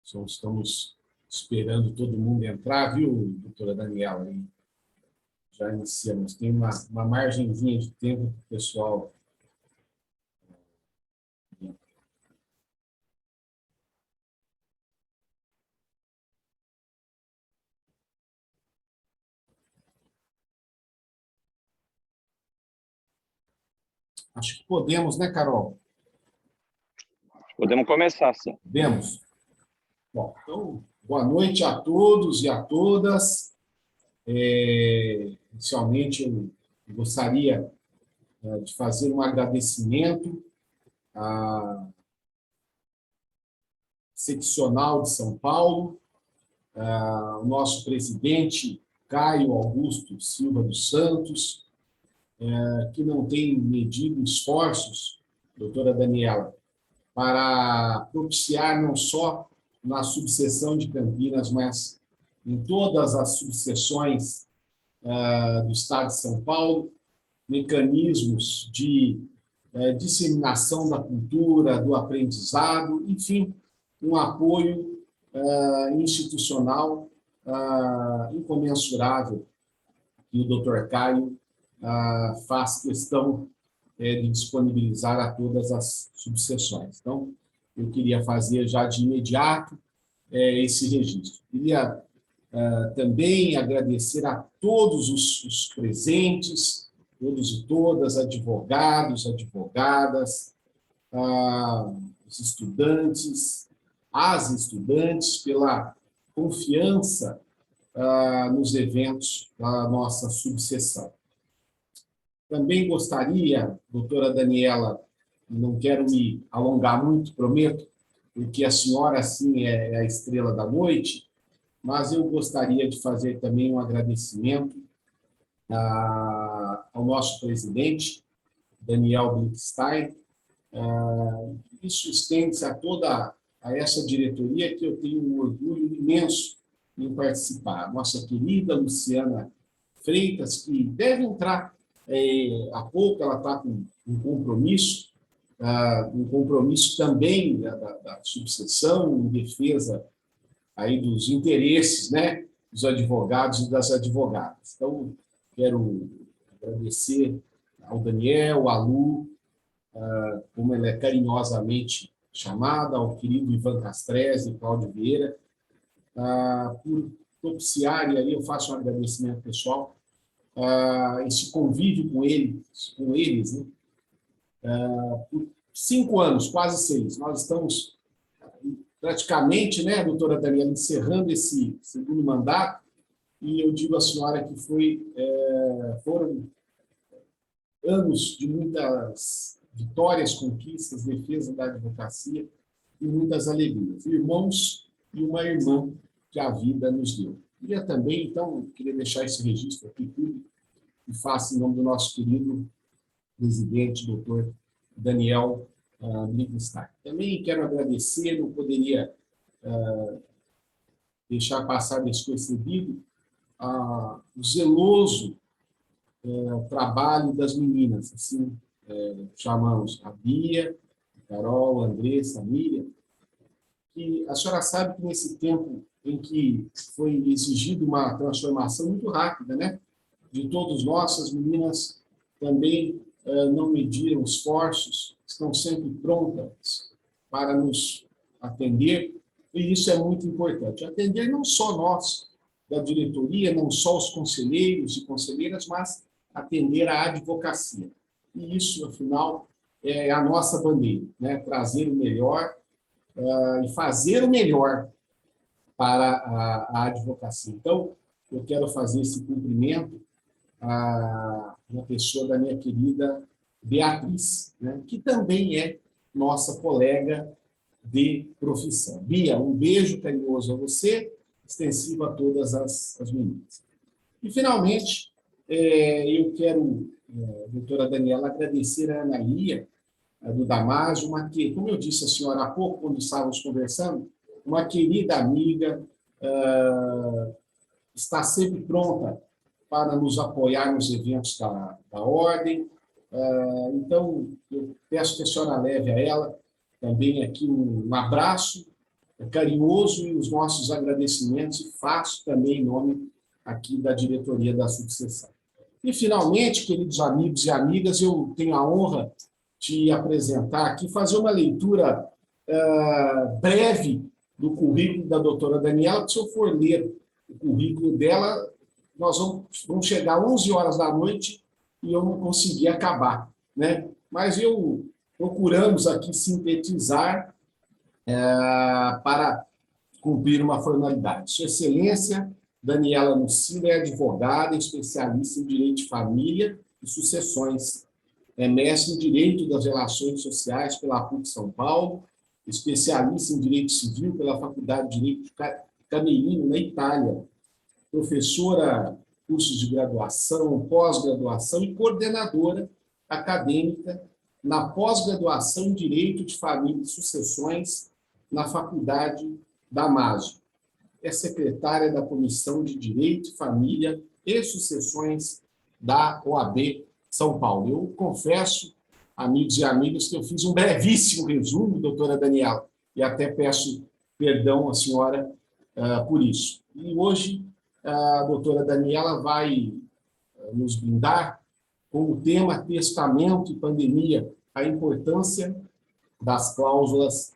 Só estamos esperando todo mundo entrar, viu, doutora Daniela? E já iniciamos. Tem uma margenzinha de tempo para o pessoal. Acho que podemos, né, Carol? Podemos começar, sim. Podemos? Bom, então, boa noite a todos e a todas. Inicialmente, eu gostaria de fazer um agradecimento à seccional de São Paulo, ao nosso presidente Caio Augusto Silva dos Santos, que não tem medido esforços, doutora Daniela, para propiciar não só na subseção de Campinas, mas em todas as subseções do Estado de São Paulo, mecanismos de disseminação da cultura, do aprendizado, enfim, um apoio institucional incomensurável que o Dr. Caio faz questão de disponibilizar a todas as subseções. Então, eu queria fazer já de imediato esse registro. Queria também agradecer a todos os presentes, todos e todas, advogados, advogadas, os estudantes, as estudantes, pela confiança nos eventos da nossa subseção. Também gostaria, doutora Daniela, não quero me alongar muito, prometo, porque a senhora, sim, é a estrela da noite, mas eu gostaria de fazer também um agradecimento ao nosso presidente, Daniel Blinkstein. Isso estende-se a toda essa diretoria, que eu tenho um orgulho imenso em participar. Nossa querida Luciana Freitas, que deve entrar há pouco, ela está com um compromisso também da subseção, em defesa aí dos interesses, né, dos advogados e das advogadas. Então, quero agradecer ao Daniel, à Lu, como ela é carinhosamente chamada, ao querido Ivan Castrese e Cláudio Vieira, por propiciar, e aí eu faço um agradecimento pessoal, esse convívio com eles, né, por 5 anos, quase 6. Nós estamos praticamente, né, doutora Daniela, encerrando esse segundo mandato, e eu digo à senhora que foram anos de muitas vitórias, conquistas, defesa da advocacia e muitas alegrias. Irmãos e uma irmã que a vida nos deu. Queria também, então, deixar esse registro aqui público e faço em nome do nosso querido presidente, doutor Daniel Blinkstein. Também quero agradecer, não poderia deixar passar despercebido o zeloso trabalho das meninas, assim chamamos a Bia, a Carol, a Andressa, a Miriam, que a senhora sabe que nesse tempo em que foi exigida uma transformação muito rápida, né, de todos nós, as meninas também não mediram esforços, estão sempre prontas para nos atender, e isso é muito importante. Atender não só nós, da diretoria, não só os conselheiros e conselheiras, mas atender a advocacia. E isso, afinal, é a nossa bandeira, né? Trazer o melhor e fazer o melhor para a advocacia. Então, eu quero fazer esse cumprimento na pessoa da minha querida Beatriz, né, que também é nossa colega de profissão. Bia, um beijo carinhoso a você, extensivo a todas as meninas. E, finalmente, eu quero, doutora Daniela, agradecer a Ana Lia, do Damásio, como eu disse à senhora há pouco, quando estávamos conversando, uma querida amiga, está sempre pronta para nos apoiar nos eventos da Ordem. Então, eu peço que a senhora leve a ela também aqui um abraço carinhoso e os nossos agradecimentos, e faço também em nome aqui da diretoria da subseção. E, finalmente, queridos amigos e amigas, eu tenho a honra de apresentar aqui, fazer uma leitura breve do currículo da doutora Daniela, porque se eu for ler o currículo dela, nós vamos chegar às 11 horas da noite e eu não consegui acabar, né? Mas procuramos aqui sintetizar para cumprir uma formalidade. Sua Excelência Daniela Nucila é advogada, especialista em direito de família e sucessões. É mestre em Direito das Relações Sociais pela PUC São Paulo, especialista em Direito Civil pela Faculdade de Direito de Camerino, na Itália. Professora, cursos de graduação, pós-graduação e coordenadora acadêmica na pós-graduação em Direito de Família e Sucessões na Faculdade da MASO. É secretária da Comissão de Direito, Família e Sucessões da OAB São Paulo. Eu confesso, amigos e amigas, que eu fiz um brevíssimo resumo, doutora Daniela, e até peço perdão à senhora por isso. E hoje a doutora Daniela vai nos brindar com o tema Testamento e Pandemia, a importância das cláusulas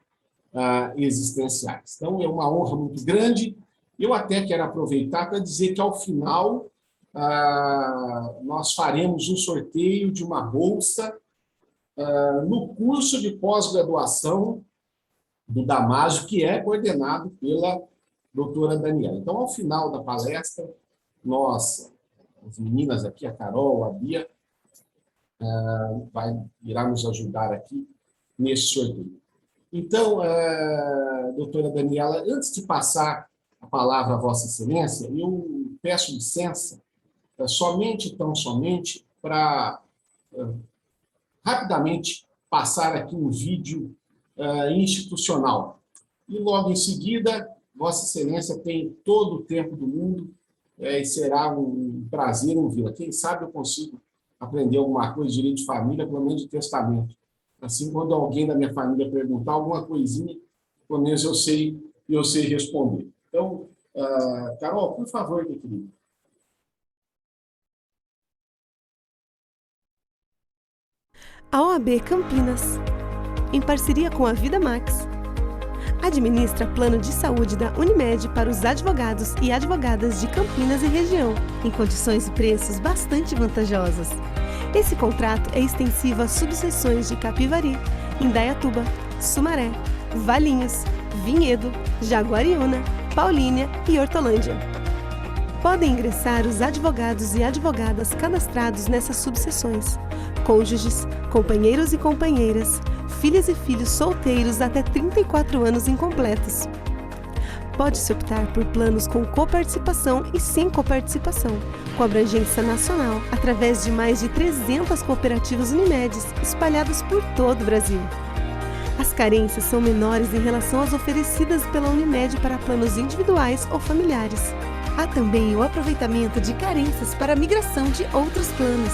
existenciais. Então, é uma honra muito grande. Eu até quero aproveitar para dizer que, ao final, nós faremos um sorteio de uma bolsa no curso de pós-graduação do Damásio, que é coordenado pela doutora Daniela. Então, ao final da palestra, nós, as meninas aqui, a Carol, a Bia, irá nos ajudar aqui nesse sorteio. Então, doutora Daniela, antes de passar a palavra a Vossa Excelência, eu peço licença, somente para rapidamente passar aqui um vídeo institucional. E logo em seguida, Vossa Excelência tem todo o tempo do mundo e será um prazer ouvi-la. Quem sabe eu consigo aprender alguma coisa de direito de família, pelo menos de testamento. Assim, quando alguém da minha família perguntar alguma coisinha, pelo menos eu sei responder. Então, Carol, por favor, meu querido. A OAB Campinas, em parceria com a Vida Max, administra plano de saúde da Unimed para os advogados e advogadas de Campinas e região, em condições e preços bastante vantajosas. Esse contrato é extensivo às subseções de Capivari, Indaiatuba, Sumaré, Valinhos, Vinhedo, Jaguariúna, Paulínia e Hortolândia. Podem ingressar os advogados e advogadas cadastrados nessas subseções, cônjuges, companheiros e companheiras, filhas e filhos solteiros até 34 anos incompletos. Pode-se optar por planos com coparticipação e sem coparticipação, com abrangência nacional, através de mais de 300 cooperativas Unimedes espalhadas por todo o Brasil. As carências são menores em relação às oferecidas pela Unimed para planos individuais ou familiares. Há também o aproveitamento de carências para a migração de outros planos.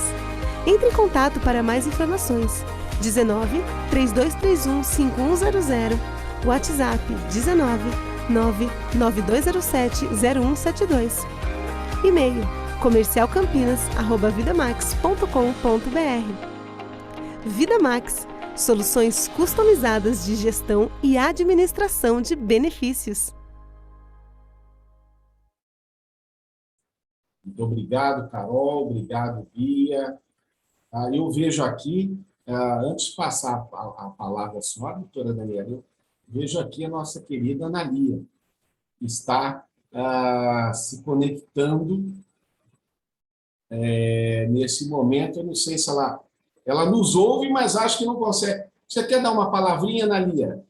Entre em contato para mais informações. 19 3231 5100, WhatsApp 19 99207 0172. E-mail comercialcampinas@vidamax.com.br. Vida Max, soluções customizadas de gestão e administração de benefícios. Muito obrigado, Carol, obrigado, Bia. Eu vejo aqui, antes de passar a palavra à senhora, doutora Daniela, eu vejo aqui a nossa querida Analia, que está se conectando nesse momento. Eu não sei se ela nos ouve, mas acho que não consegue. Você quer dar uma palavrinha, Analia?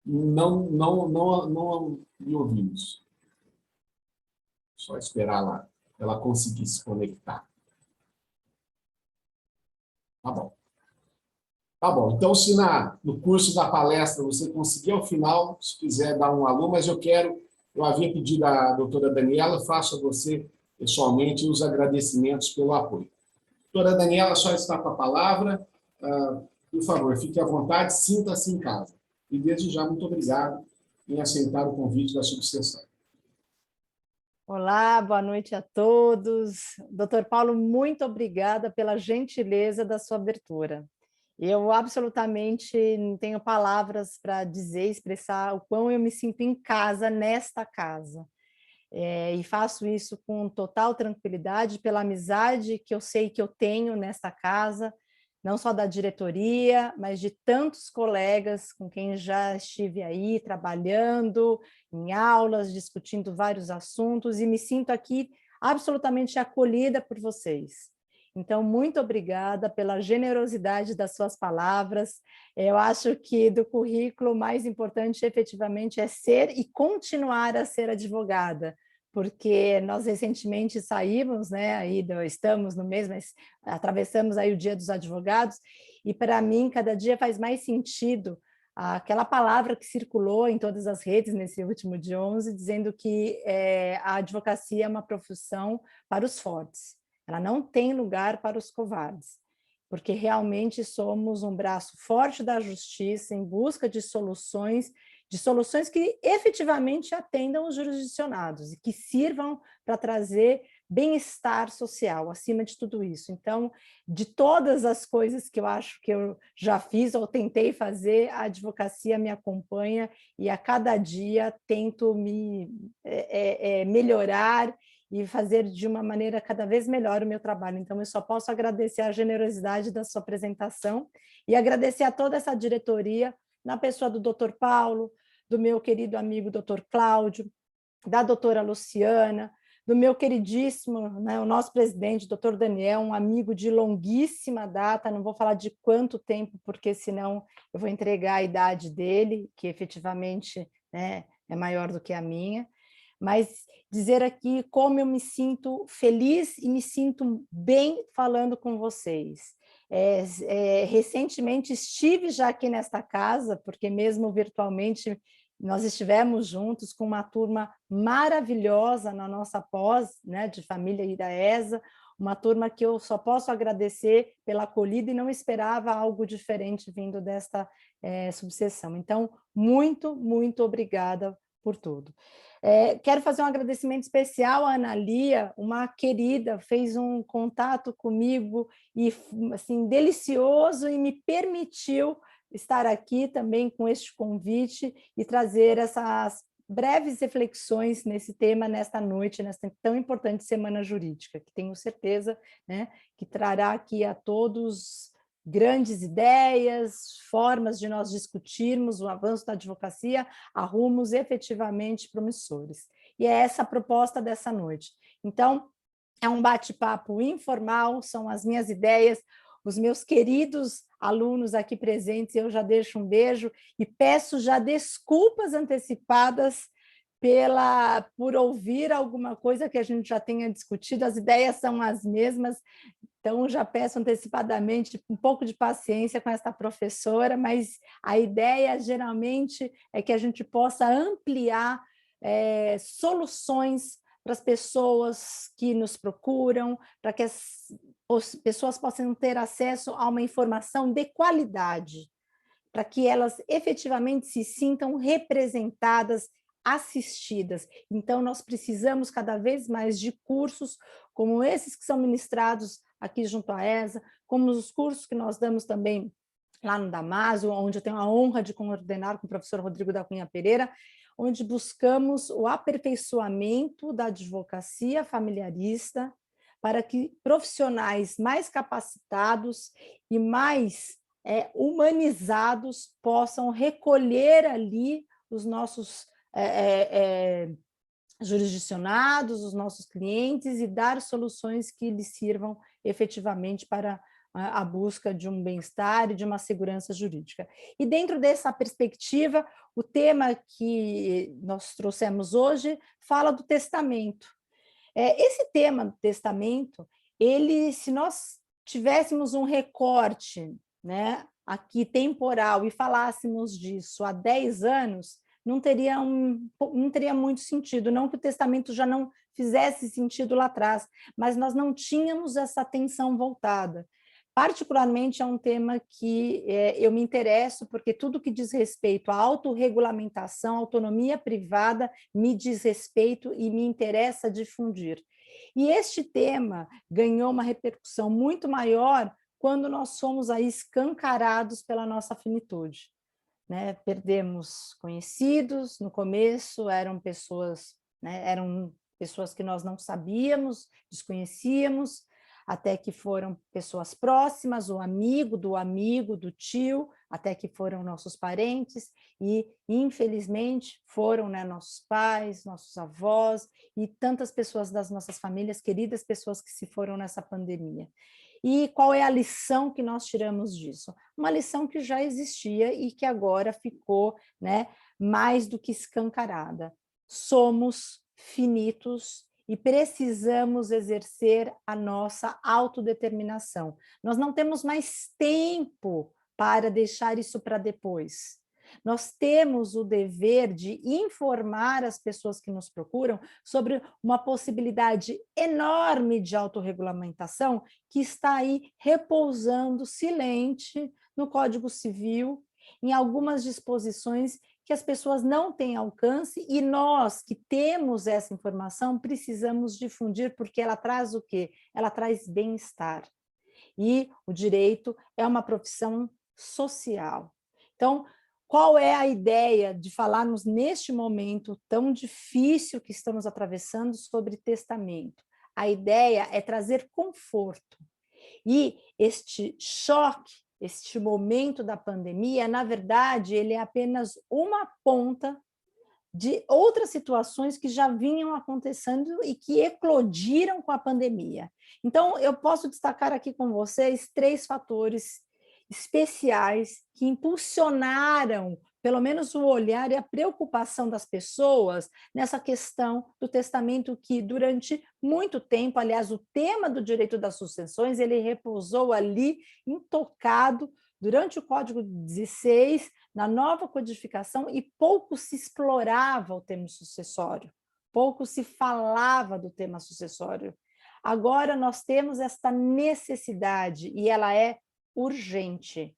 Não me ouvimos. Só esperar lá, ela conseguir se conectar. Tá bom. Tá bom. Então, se no curso da palestra você conseguir ao final, se quiser dar um alô, mas eu havia pedido à doutora Daniela, faço a você pessoalmente os agradecimentos pelo apoio. Doutora Daniela, só está com a palavra. Por favor, fique à vontade, sinta-se em casa. E desde já, muito obrigado em aceitar o convite da subseção. Olá, boa noite a todos. Doutor Paulo, muito obrigada pela gentileza da sua abertura. Eu absolutamente não tenho palavras para dizer, expressar o quão eu me sinto em casa nesta casa. E faço isso com total tranquilidade, pela amizade que eu sei que eu tenho nesta casa, não só da diretoria, mas de tantos colegas com quem já estive aí trabalhando, em aulas, discutindo vários assuntos, e me sinto aqui absolutamente acolhida por vocês. Então, muito obrigada pela generosidade das suas palavras. Eu acho que do currículo, o mais importante, efetivamente, é ser e continuar a ser advogada, porque nós recentemente saímos, né, estamos no mês, mas atravessamos aí o Dia dos Advogados, e para mim, cada dia faz mais sentido aquela palavra que circulou em todas as redes nesse último dia 11, dizendo que a advocacia é uma profissão para os fortes. Ela não tem lugar para os covardes, porque realmente somos um braço forte da justiça em busca de soluções que efetivamente atendam os jurisdicionados e que sirvam para trazer bem-estar social, acima de tudo isso. Então, de todas as coisas que eu acho que eu já fiz ou tentei fazer, a advocacia me acompanha e a cada dia tento me melhorar e fazer de uma maneira cada vez melhor o meu trabalho. Então, eu só posso agradecer a generosidade da sua apresentação e agradecer a toda essa diretoria, na pessoa do Dr. Paulo, do meu querido amigo Dr. Cláudio, da doutora Luciana, do meu queridíssimo, né, o nosso presidente, Dr. Daniel, um amigo de longuíssima data, não vou falar de quanto tempo, porque senão eu vou entregar a idade dele, que efetivamente, né, é maior do que a minha, mas dizer aqui como eu me sinto feliz e me sinto bem falando com vocês. Recentemente estive já aqui nesta casa, porque mesmo virtualmente nós estivemos juntos com uma turma maravilhosa na nossa pós, né, de família Iraesa, uma turma que eu só posso agradecer pela acolhida e não esperava algo diferente vindo desta subseção. Então, muito, muito obrigada por tudo. Quero fazer um agradecimento especial à Ana Lia, uma querida, fez um contato comigo e assim delicioso e me permitiu estar aqui também com este convite e trazer essas breves reflexões nesse tema nesta noite, nesta tão importante Semana Jurídica, que tenho certeza, né, que trará aqui a todos grandes ideias, formas de nós discutirmos o avanço da advocacia a rumos efetivamente promissores. E é essa a proposta dessa noite. Então, é um bate-papo informal, são as minhas ideias, os meus queridos alunos aqui presentes, eu já deixo um beijo e peço já desculpas antecipadas por ouvir alguma coisa que a gente já tenha discutido, as ideias são as mesmas, então já peço antecipadamente um pouco de paciência com esta professora, mas a ideia geralmente é que a gente possa ampliar soluções para as pessoas que nos procuram, para que as pessoas possam ter acesso a uma informação de qualidade, para que elas efetivamente se sintam representadas, assistidas. Então, nós precisamos cada vez mais de cursos como esses que são ministrados aqui junto à ESA, como os cursos que nós damos também lá no Damásio, onde eu tenho a honra de coordenar com o professor Rodrigo da Cunha Pereira, onde buscamos o aperfeiçoamento da advocacia familiarista para que profissionais mais capacitados e mais humanizados possam recolher ali os nossos jurisdicionados, os nossos clientes e dar soluções que lhes sirvam efetivamente para a busca de um bem-estar e de uma segurança jurídica. E dentro dessa perspectiva, o tema que nós trouxemos hoje fala do testamento. Esse tema do testamento, se nós tivéssemos um recorte, né, aqui temporal e falássemos disso há 10 anos, não teria muito sentido, não que o testamento já não fizesse sentido lá atrás, mas nós não tínhamos essa atenção voltada. particularmente é um tema que eu me interesso, porque tudo que diz respeito à autorregulamentação, autonomia privada, me diz respeito e me interessa difundir. E este tema ganhou uma repercussão muito maior quando nós fomos aí escancarados pela nossa finitude, né? Perdemos conhecidos, no começo eram pessoas, né? Eram pessoas que nós não sabíamos, desconhecíamos, até que foram pessoas próximas, o amigo, do tio, até que foram nossos parentes, e infelizmente foram, né, nossos pais, nossos avós, e tantas pessoas das nossas famílias, queridas pessoas que se foram nessa pandemia. E qual é a lição que nós tiramos disso? Uma lição que já existia e que agora ficou, né, mais do que escancarada. Somos finitos e precisamos exercer a nossa autodeterminação. Nós não temos mais tempo para deixar isso para depois. Nós temos o dever de informar as pessoas que nos procuram sobre uma possibilidade enorme de autorregulamentação que está aí repousando silente no Código Civil, em algumas disposições que as pessoas não têm alcance, e nós que temos essa informação precisamos difundir, porque ela traz o quê? Ela traz bem-estar. E o direito é uma profissão social. Então, qual é a ideia de falarmos neste momento tão difícil que estamos atravessando sobre testamento? A ideia é trazer conforto. E este choque, este momento da pandemia, na verdade, ele é apenas uma ponta de outras situações que já vinham acontecendo e que eclodiram com a pandemia. Então, eu posso destacar aqui com vocês 3 fatores especiais que impulsionaram, pelo menos o olhar e a preocupação das pessoas nessa questão do testamento que, durante muito tempo, aliás, o tema do direito das sucessões, ele repousou ali, intocado, durante o Código 16, na nova codificação, e pouco se explorava o tema sucessório, pouco se falava do tema sucessório. Agora nós temos esta necessidade, e ela é urgente.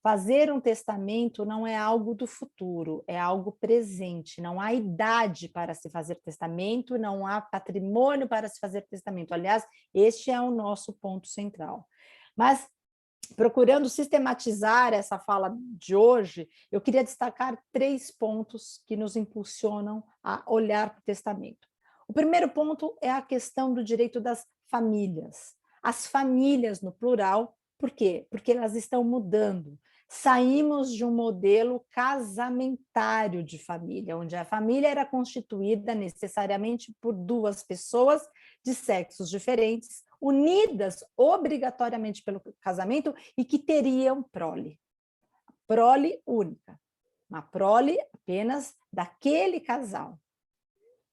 Fazer um testamento não é algo do futuro, é algo presente. Não há idade para se fazer testamento, não há patrimônio para se fazer testamento. Aliás, este é o nosso ponto central. Mas, procurando sistematizar essa fala de hoje, eu queria destacar 3 pontos que nos impulsionam a olhar para o testamento. O primeiro ponto é a questão do direito das famílias. As famílias, no plural, por quê? Porque elas estão mudando. Saímos de um modelo casamentário de família, onde a família era constituída necessariamente por 2 pessoas de sexos diferentes, unidas obrigatoriamente pelo casamento e que teriam prole. Prole única, uma prole apenas daquele casal.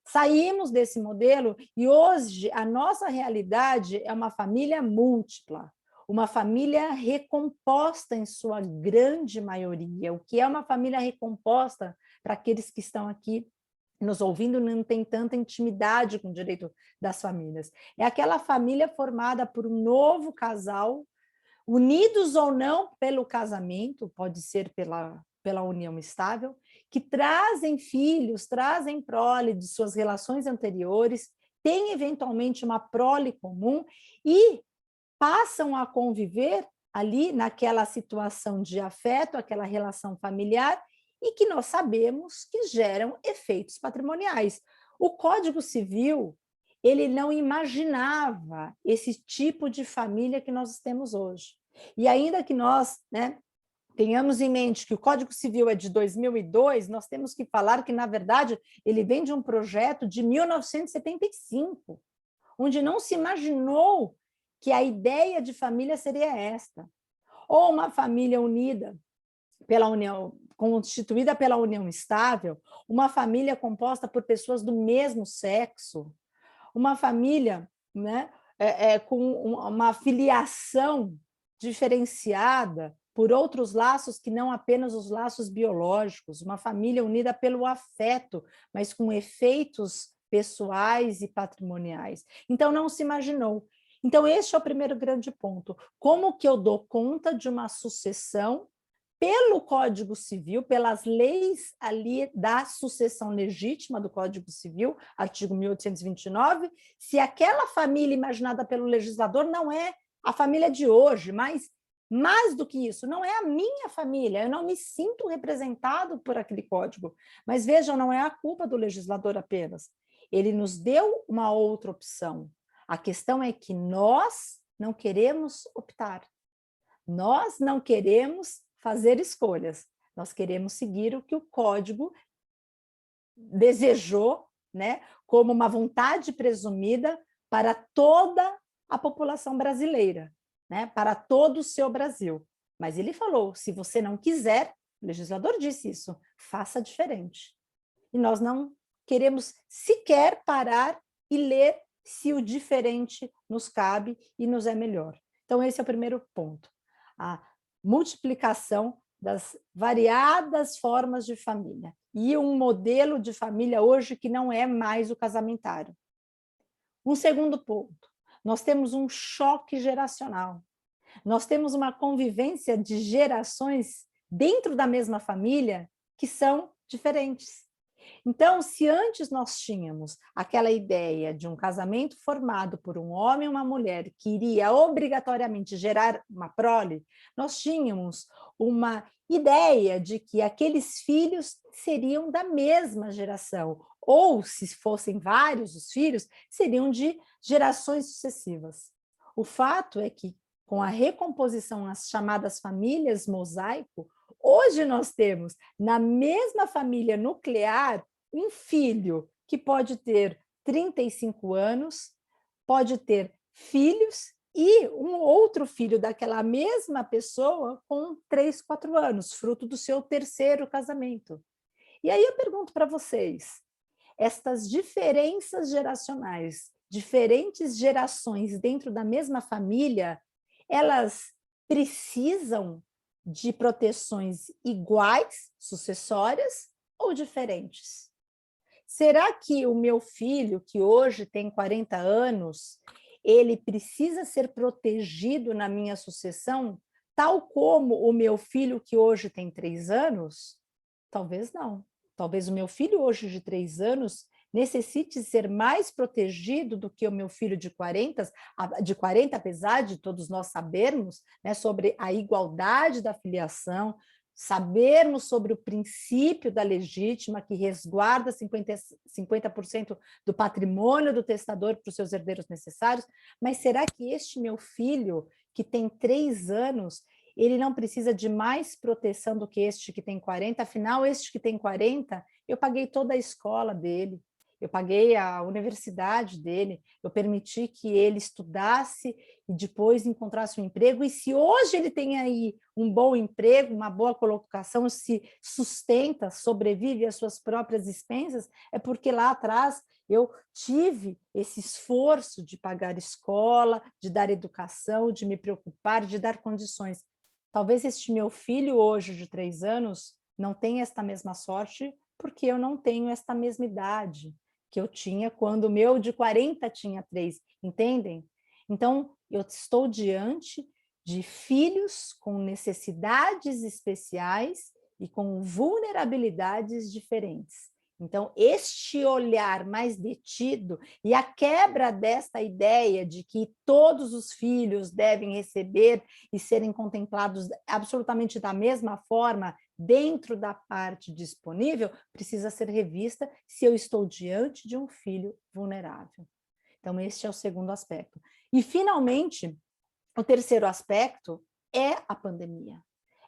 Saímos desse modelo e hoje a nossa realidade é uma família múltipla, uma família recomposta em sua grande maioria. O que é uma família recomposta, para aqueles que estão aqui nos ouvindo, não tem tanta intimidade com o direito das famílias. É aquela família formada por um novo casal, unidos ou não pelo casamento, pode ser pela união estável, que trazem filhos, trazem prole de suas relações anteriores, têm eventualmente uma prole comum e passam a conviver ali naquela situação de afeto, aquela relação familiar, e que nós sabemos que geram efeitos patrimoniais. O Código Civil, ele não imaginava esse tipo de família que nós temos hoje. E ainda que nós, né, tenhamos em mente que o Código Civil é de 2002, nós temos que falar que, na verdade, ele vem de um projeto de 1975, onde não se imaginou que a ideia de família seria esta. Ou uma família unida pela união, constituída pela união estável, uma família composta por pessoas do mesmo sexo, uma família, né, com uma filiação diferenciada por outros laços que não apenas os laços biológicos, uma família unida pelo afeto, mas com efeitos pessoais e patrimoniais. Então, não se imaginou. Então, este é o primeiro grande ponto. Como que eu dou conta de uma sucessão pelo Código Civil, pelas leis ali da sucessão legítima do Código Civil, artigo 1829, se aquela família imaginada pelo legislador não é a família de hoje, mas mais do que isso, não é a minha família, eu não me sinto representado por aquele código. Mas vejam, não é a culpa do legislador apenas. Ele nos deu uma outra opção. A questão é que nós não queremos optar. Nós não queremos fazer escolhas. Nós queremos seguir o que o código desejou, né, como uma vontade presumida para toda a população brasileira, né, para todo o seu Brasil. Mas ele falou, se você não quiser, o legislador disse isso, faça diferente. E nós não queremos sequer parar e ler se o diferente nos cabe e nos é melhor. Então, esse é o primeiro ponto. A multiplicação das variadas formas de família e um modelo de família hoje que não é mais o casamentário. Um segundo ponto, nós temos um choque geracional. Nós temos uma convivência de gerações dentro da mesma família que são diferentes. Então, se antes nós tínhamos aquela ideia de um casamento formado por um homem e uma mulher que iria obrigatoriamente gerar uma prole, nós tínhamos uma ideia de que aqueles filhos seriam da mesma geração, ou, se fossem vários os filhos, seriam de gerações sucessivas. O fato é que, com a recomposição nas chamadas famílias mosaico, hoje nós temos, na mesma família nuclear, um filho que pode ter 35 anos, pode ter filhos, e um outro filho daquela mesma pessoa com 3, 4 anos, fruto do seu terceiro casamento. E aí eu pergunto para vocês, estas diferenças geracionais, diferentes gerações dentro da mesma família, elas precisam de proteções iguais, sucessórias, ou diferentes? Será que o meu filho, que hoje tem 40 anos, ele precisa ser protegido na minha sucessão, tal como o meu filho, que hoje tem 3 anos? Talvez não. Talvez o meu filho hoje de 3 anos necessite ser mais protegido do que o meu filho de 40, apesar de todos nós sabermos, né, sobre a igualdade da filiação, sabermos sobre o princípio da legítima, que resguarda 50% do patrimônio do testador para os seus herdeiros necessários, mas será que este meu filho, que tem 3 anos, ele não precisa de mais proteção do que este que tem 40? Afinal, este que tem 40, eu paguei toda a escola dele, eu paguei a universidade dele, eu permiti que ele estudasse e depois encontrasse um emprego, e se hoje ele tem aí um bom emprego, uma boa colocação, se sustenta, sobrevive às suas próprias expensas, é porque lá atrás eu tive esse esforço de pagar escola, de dar educação, de me preocupar, de dar condições. Talvez este meu filho hoje de 3 anos não tenha esta mesma sorte, porque eu não tenho esta mesma idade que eu tinha quando o meu de 40 tinha 3, entendem? Então, eu estou diante de filhos com necessidades especiais e com vulnerabilidades diferentes. Então, este olhar mais detido e a quebra desta ideia de que todos os filhos devem receber e serem contemplados absolutamente da mesma forma dentro da parte disponível, precisa ser revista se eu estou diante de um filho vulnerável. Então, este é o segundo aspecto. E, finalmente, o terceiro aspecto é a pandemia.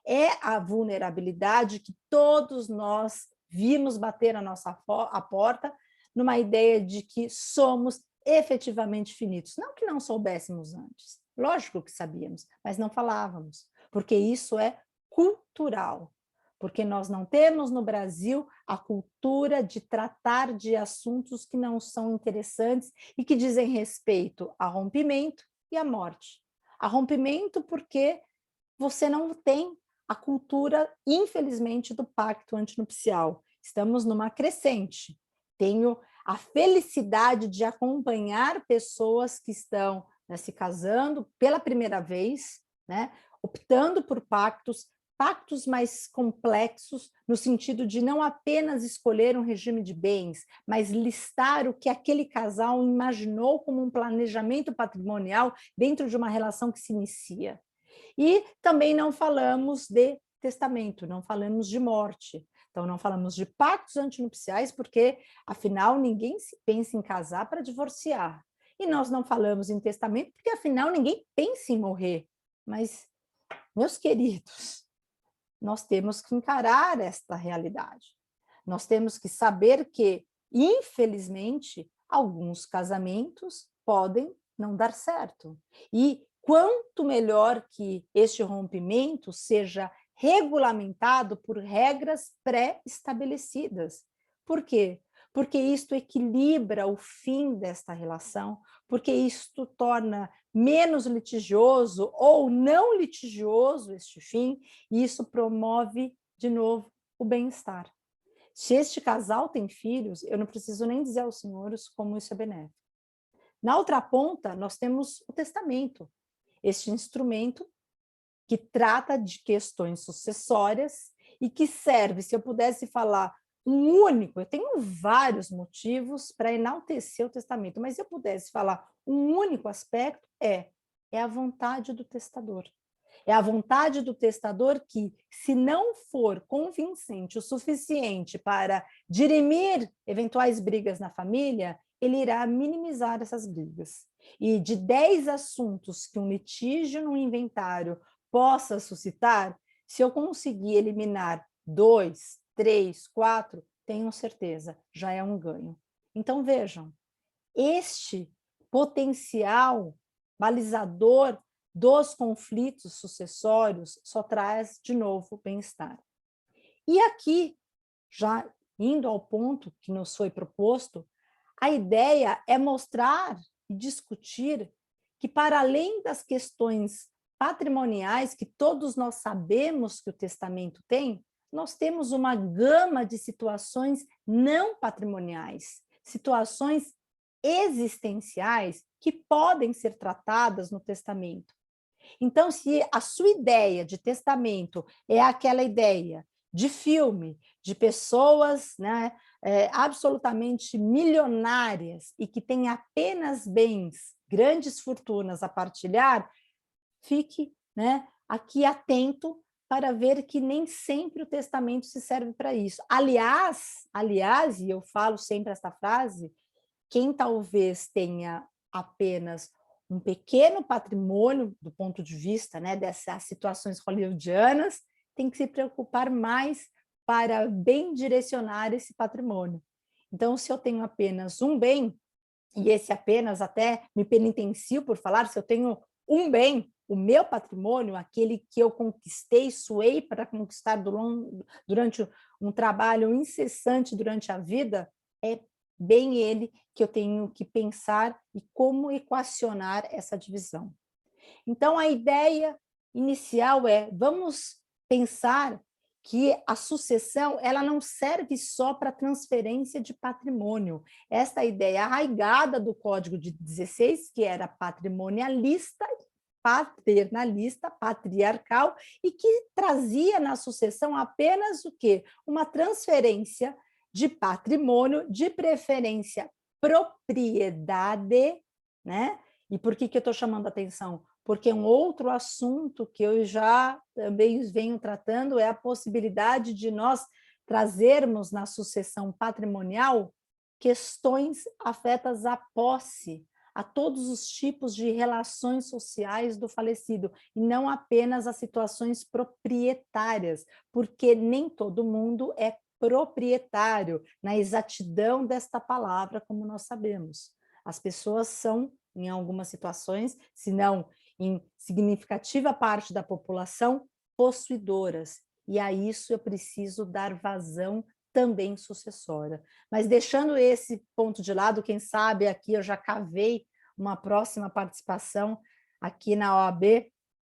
É a vulnerabilidade que todos nós vimos bater a porta numa ideia de que somos efetivamente finitos. Não que não soubéssemos antes, lógico que sabíamos, mas não falávamos, porque isso é cultural. Porque nós não temos no Brasil a cultura de tratar de assuntos que não são interessantes e que dizem respeito a rompimento e a morte. A rompimento porque você não tem a cultura, infelizmente, do pacto antinupcial. Estamos numa crescente. Tenho a felicidade de acompanhar pessoas que estão né, se casando pela primeira vez, né, optando por pactos mais complexos, no sentido de não apenas escolher um regime de bens, mas listar o que aquele casal imaginou como um planejamento patrimonial dentro de uma relação que se inicia. E também não falamos de testamento, não falamos de morte. Então, não falamos de pactos antinupciais, porque, afinal, ninguém se pensa em casar para divorciar. E nós não falamos em testamento, porque, afinal, ninguém pensa em morrer. Mas, meus queridos, nós temos que encarar esta realidade. Nós temos que saber que, infelizmente, alguns casamentos podem não dar certo. E quanto melhor que este rompimento seja regulamentado por regras pré-estabelecidas. Por quê? Porque isto equilibra o fim desta relação, porque isto torna menos litigioso ou não litigioso este fim, e isso promove, de novo, o bem-estar. Se este casal tem filhos, eu não preciso nem dizer aos senhores como isso é benéfico. Na outra ponta, nós temos o testamento, este instrumento que trata de questões sucessórias e que serve, se eu pudesse falar um único, eu tenho vários motivos para enaltecer o testamento, mas se eu pudesse falar um único aspecto, é a vontade do testador. É a vontade do testador que, se não for convincente o suficiente para dirimir eventuais brigas na família, ele irá minimizar essas brigas. E de 10 assuntos que um litígio no inventário possa suscitar, se eu conseguir eliminar 2, 3, 4, tenho certeza, já é um ganho. Então, vejam, este potencial balizador dos conflitos sucessórios só traz, de novo, bem-estar. E aqui, já indo ao ponto que nos foi proposto, a ideia é mostrar e discutir que, para além das questões patrimoniais que todos nós sabemos que o testamento tem, nós temos uma gama de situações não patrimoniais, situações existenciais que podem ser tratadas no testamento. Então, se a sua ideia de testamento é aquela ideia de filme, de pessoas, né, absolutamente milionárias e que têm apenas bens, grandes fortunas a partilhar, fique, né, aqui atento para ver que nem sempre o testamento se serve para isso. Aliás, e eu falo sempre esta frase, quem talvez tenha apenas um pequeno patrimônio do ponto de vista, né, dessas situações hollywoodianas, tem que se preocupar mais para bem direcionar esse patrimônio. Então, se eu tenho apenas um bem, e esse apenas até me penitencio por falar, se eu tenho um bem, o meu patrimônio, aquele que eu conquistei, suei para conquistar durante um trabalho incessante durante a vida, é bem ele que eu tenho que pensar e como equacionar essa divisão. Então, a ideia inicial é, vamos pensar que a sucessão ela não serve só para transferência de patrimônio. Esta ideia arraigada do Código de 16, que era patrimonialista, paternalista, patriarcal, e que trazia na sucessão apenas o quê? Uma transferência de patrimônio, de preferência propriedade, né? E por que eu estou chamando a atenção? Porque um outro assunto que eu já também venho tratando é a possibilidade de nós trazermos na sucessão patrimonial questões afetas à posse, a todos os tipos de relações sociais do falecido, e não apenas as situações proprietárias, porque nem todo mundo é proprietário, na exatidão desta palavra, como nós sabemos. As pessoas são, em algumas situações, se não em significativa parte da população, possuidoras. E a isso eu preciso dar vazão também sucessória. Mas deixando esse ponto de lado, quem sabe aqui eu já cavei uma próxima participação aqui na OAB,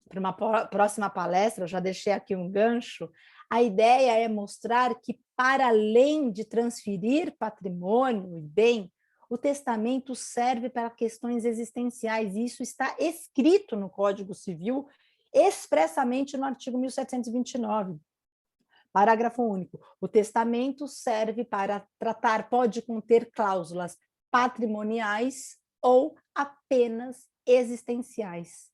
para uma próxima palestra, eu já deixei aqui um gancho. A ideia é mostrar que, para além de transferir patrimônio e bem, O testamento serve para questões existenciais, e isso está escrito no Código Civil, expressamente no artigo 1729. Parágrafo único. O testamento serve para tratar, pode conter cláusulas patrimoniais ou apenas existenciais.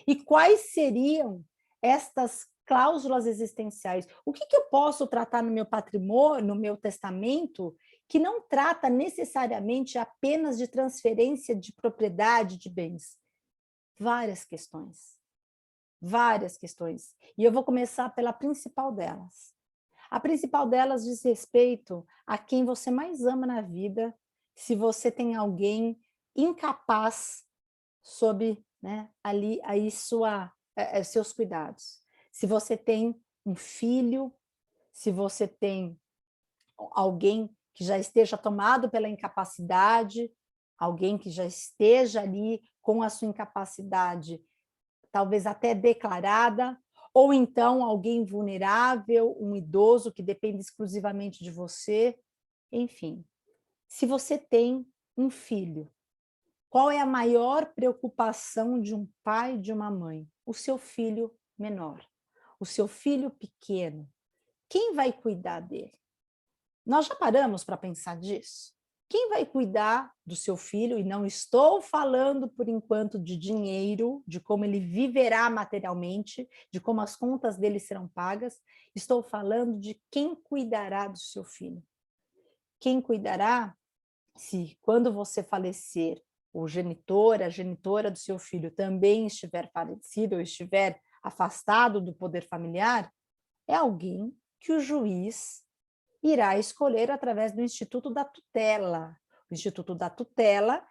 E quais seriam estas cláusulas existenciais? O que eu posso tratar no meu patrimônio, no meu testamento, que não trata necessariamente apenas de transferência de propriedade de bens? Várias questões. Várias questões. E eu vou começar pela principal delas. A principal delas diz respeito a quem você mais ama na vida, se você tem alguém incapaz sob, né, ali aí seus cuidados. Se você tem um filho, se você tem alguém que já esteja tomado pela incapacidade, alguém que já esteja ali com a sua incapacidade, talvez até declarada, ou então alguém vulnerável, um idoso que depende exclusivamente de você, enfim. Se você tem um filho, qual é a maior preocupação de um pai e de uma mãe? O seu filho menor, o seu filho pequeno. Quem vai cuidar dele? Nós já paramos para pensar disso? Quem vai cuidar do seu filho? E não estou falando, por enquanto, de dinheiro, de como ele viverá materialmente, de como as contas dele serão pagas. Estou falando de quem cuidará do seu filho. Quem cuidará se, quando você falecer, o genitor, a genitora do seu filho também estiver falecido ou estiver afastado do poder familiar, é alguém que o juiz irá escolher através do Instituto da Tutela. O Instituto da Tutela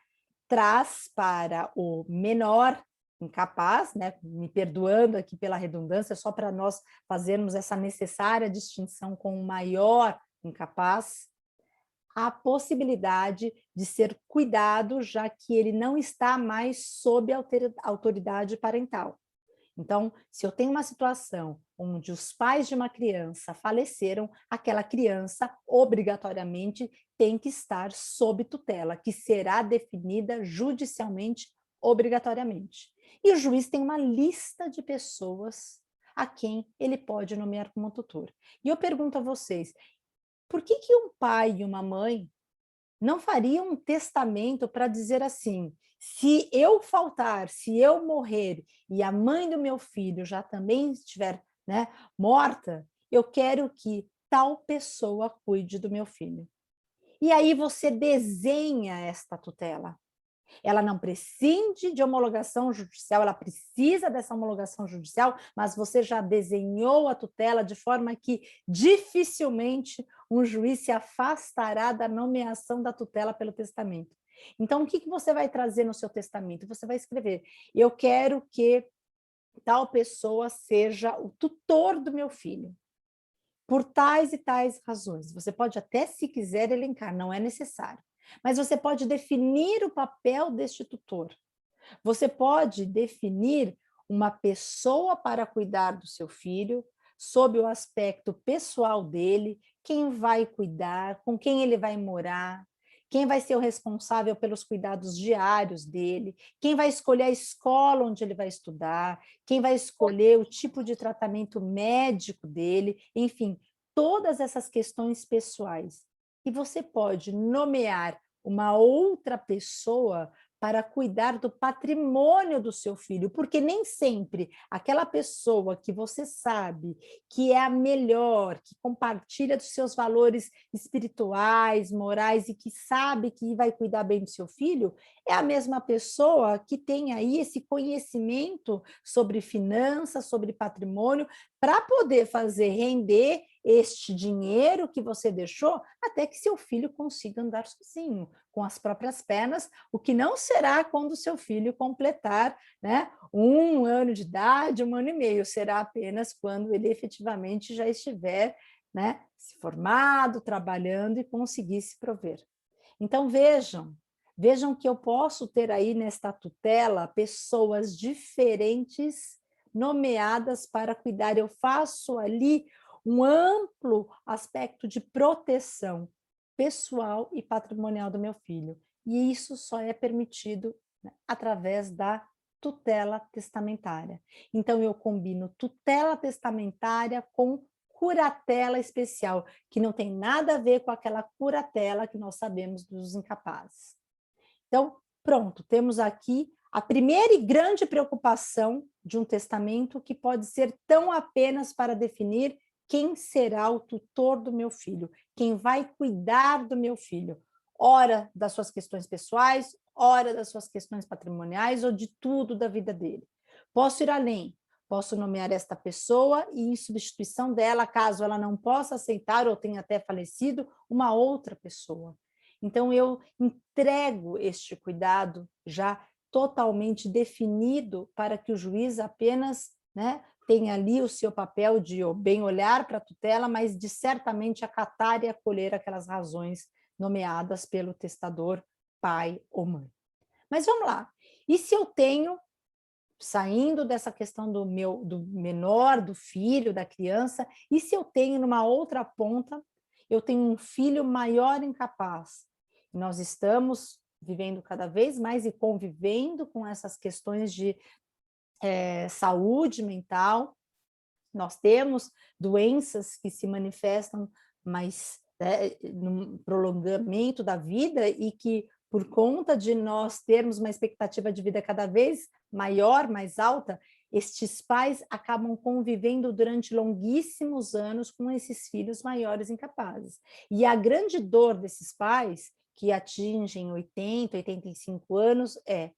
traz para o menor incapaz, né, me perdoando aqui pela redundância, só para nós fazermos essa necessária distinção com o maior incapaz, a possibilidade de ser cuidado, já que ele não está mais sob a autoridade parental. Então, se eu tenho uma situação onde os pais de uma criança faleceram, aquela criança obrigatoriamente tem que estar sob tutela, que será definida judicialmente obrigatoriamente. E o juiz tem uma lista de pessoas a quem ele pode nomear como tutor. E eu pergunto a vocês, por que um pai e uma mãe não fariam um testamento para dizer assim: se eu faltar, se eu morrer e a mãe do meu filho já também estiver, né, morta, eu quero que tal pessoa cuide do meu filho. E aí você desenha esta tutela. Ela não prescinde de homologação judicial, ela precisa dessa homologação judicial, mas você já desenhou a tutela de forma que dificilmente um juiz se afastará da nomeação da tutela pelo testamento. Então, o que você vai trazer no seu testamento? Você vai escrever: eu quero que tal pessoa seja o tutor do meu filho, por tais e tais razões. Você pode até, se quiser, elencar, não é necessário. Mas você pode definir o papel deste tutor. Você pode definir uma pessoa para cuidar do seu filho, sob o aspecto pessoal dele, quem vai cuidar, com quem ele vai morar, quem vai ser o responsável pelos cuidados diários dele, quem vai escolher a escola onde ele vai estudar, quem vai escolher o tipo de tratamento médico dele, enfim, todas essas questões pessoais. E você pode nomear uma outra pessoa para cuidar do patrimônio do seu filho, porque nem sempre aquela pessoa que você sabe que é a melhor, que compartilha dos seus valores espirituais, morais e que sabe que vai cuidar bem do seu filho, é a mesma pessoa que tem aí esse conhecimento sobre finanças, sobre patrimônio, para poder fazer render este dinheiro que você deixou até que seu filho consiga andar sozinho, com as próprias pernas, o que não será quando seu filho completar, né, 1 ano de idade, 1 ano e meio, será apenas quando ele efetivamente já estiver, né, se formado, trabalhando e conseguir se prover. Então vejam que eu posso ter aí nesta tutela pessoas diferentes nomeadas para cuidar, eu faço ali um amplo aspecto de proteção pessoal e patrimonial do meu filho. e isso só é permitido, né, através da tutela testamentária. Então, eu combino tutela testamentária com curatela especial, que não tem nada a ver com aquela curatela que nós sabemos dos incapazes. Então, pronto, temos aqui a primeira e grande preocupação de um testamento, que pode ser tão apenas para definir quem será o tutor do meu filho, quem vai cuidar do meu filho, ora das suas questões pessoais, ora das suas questões patrimoniais ou de tudo da vida dele. Posso ir além, posso nomear esta pessoa e, em substituição dela, caso ela não possa aceitar ou tenha até falecido, uma outra pessoa. Então, eu entrego este cuidado já totalmente definido para que o juiz apenas, né, tenha ali o seu papel de bem olhar para a tutela, mas de certamente acatar e acolher aquelas razões nomeadas pelo testador, pai ou mãe. Mas vamos lá. E se eu tenho, saindo dessa questão do menor, do filho, da criança, e se eu tenho numa outra ponta, eu tenho um filho maior incapaz? Nós estamos vivendo cada vez mais e convivendo com essas questões de saúde mental. Nós temos doenças que se manifestam mais no prolongamento da vida e que, por conta de nós termos uma expectativa de vida cada vez maior, mais alta, estes pais acabam convivendo durante longuíssimos anos com esses filhos maiores incapazes. E a grande dor desses pais, que atingem 80, 85 anos, é: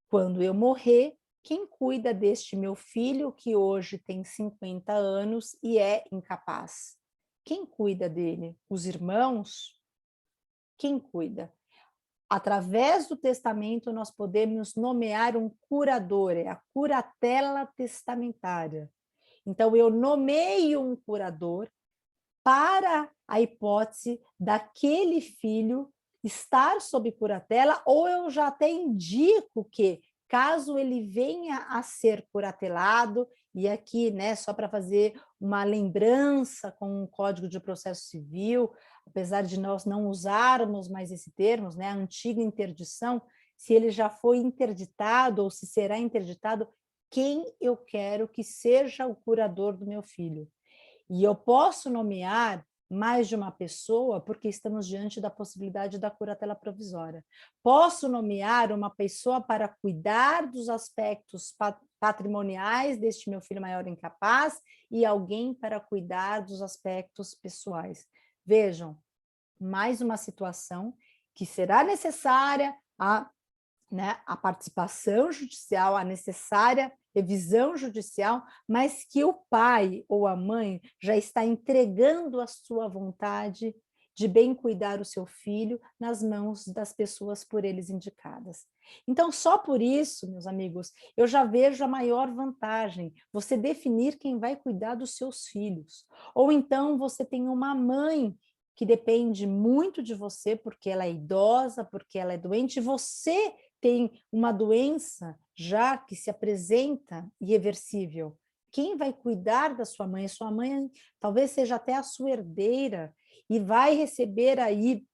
quando eu morrer, quem cuida deste meu filho que hoje tem 50 anos e é incapaz? Quem cuida dele? Os irmãos? Quem cuida? Através do testamento, nós podemos nomear um curador, é a curatela testamentária. Então, eu nomeio um curador para a hipótese daquele filho estar sob curatela, ou eu já até indico que, caso ele venha a ser curatelado, e aqui, né, só para fazer uma lembrança com o Código de Processo Civil, apesar de nós não usarmos mais esse termo, né, a antiga interdição, se ele já foi interditado ou se será interditado, quem eu quero que seja o curador do meu filho? E eu posso nomear mais de uma pessoa, porque estamos diante da possibilidade da curatela provisória. Posso nomear uma pessoa para cuidar dos aspectos patrimoniais deste meu filho maior incapaz e alguém para cuidar dos aspectos pessoais. Vejam, mais uma situação que será necessária a participação judicial, a necessária revisão judicial, mas que o pai ou a mãe já está entregando a sua vontade de bem cuidar o seu filho nas mãos das pessoas por eles indicadas. Então, só por isso, meus amigos, eu já vejo a maior vantagem, você definir quem vai cuidar dos seus filhos. Ou então você tem uma mãe que depende muito de você, porque ela é idosa, porque ela é doente, e você tem uma doença já que se apresenta irreversível. Quem vai cuidar da sua mãe? Sua mãe talvez seja até a sua herdeira e vai receber aí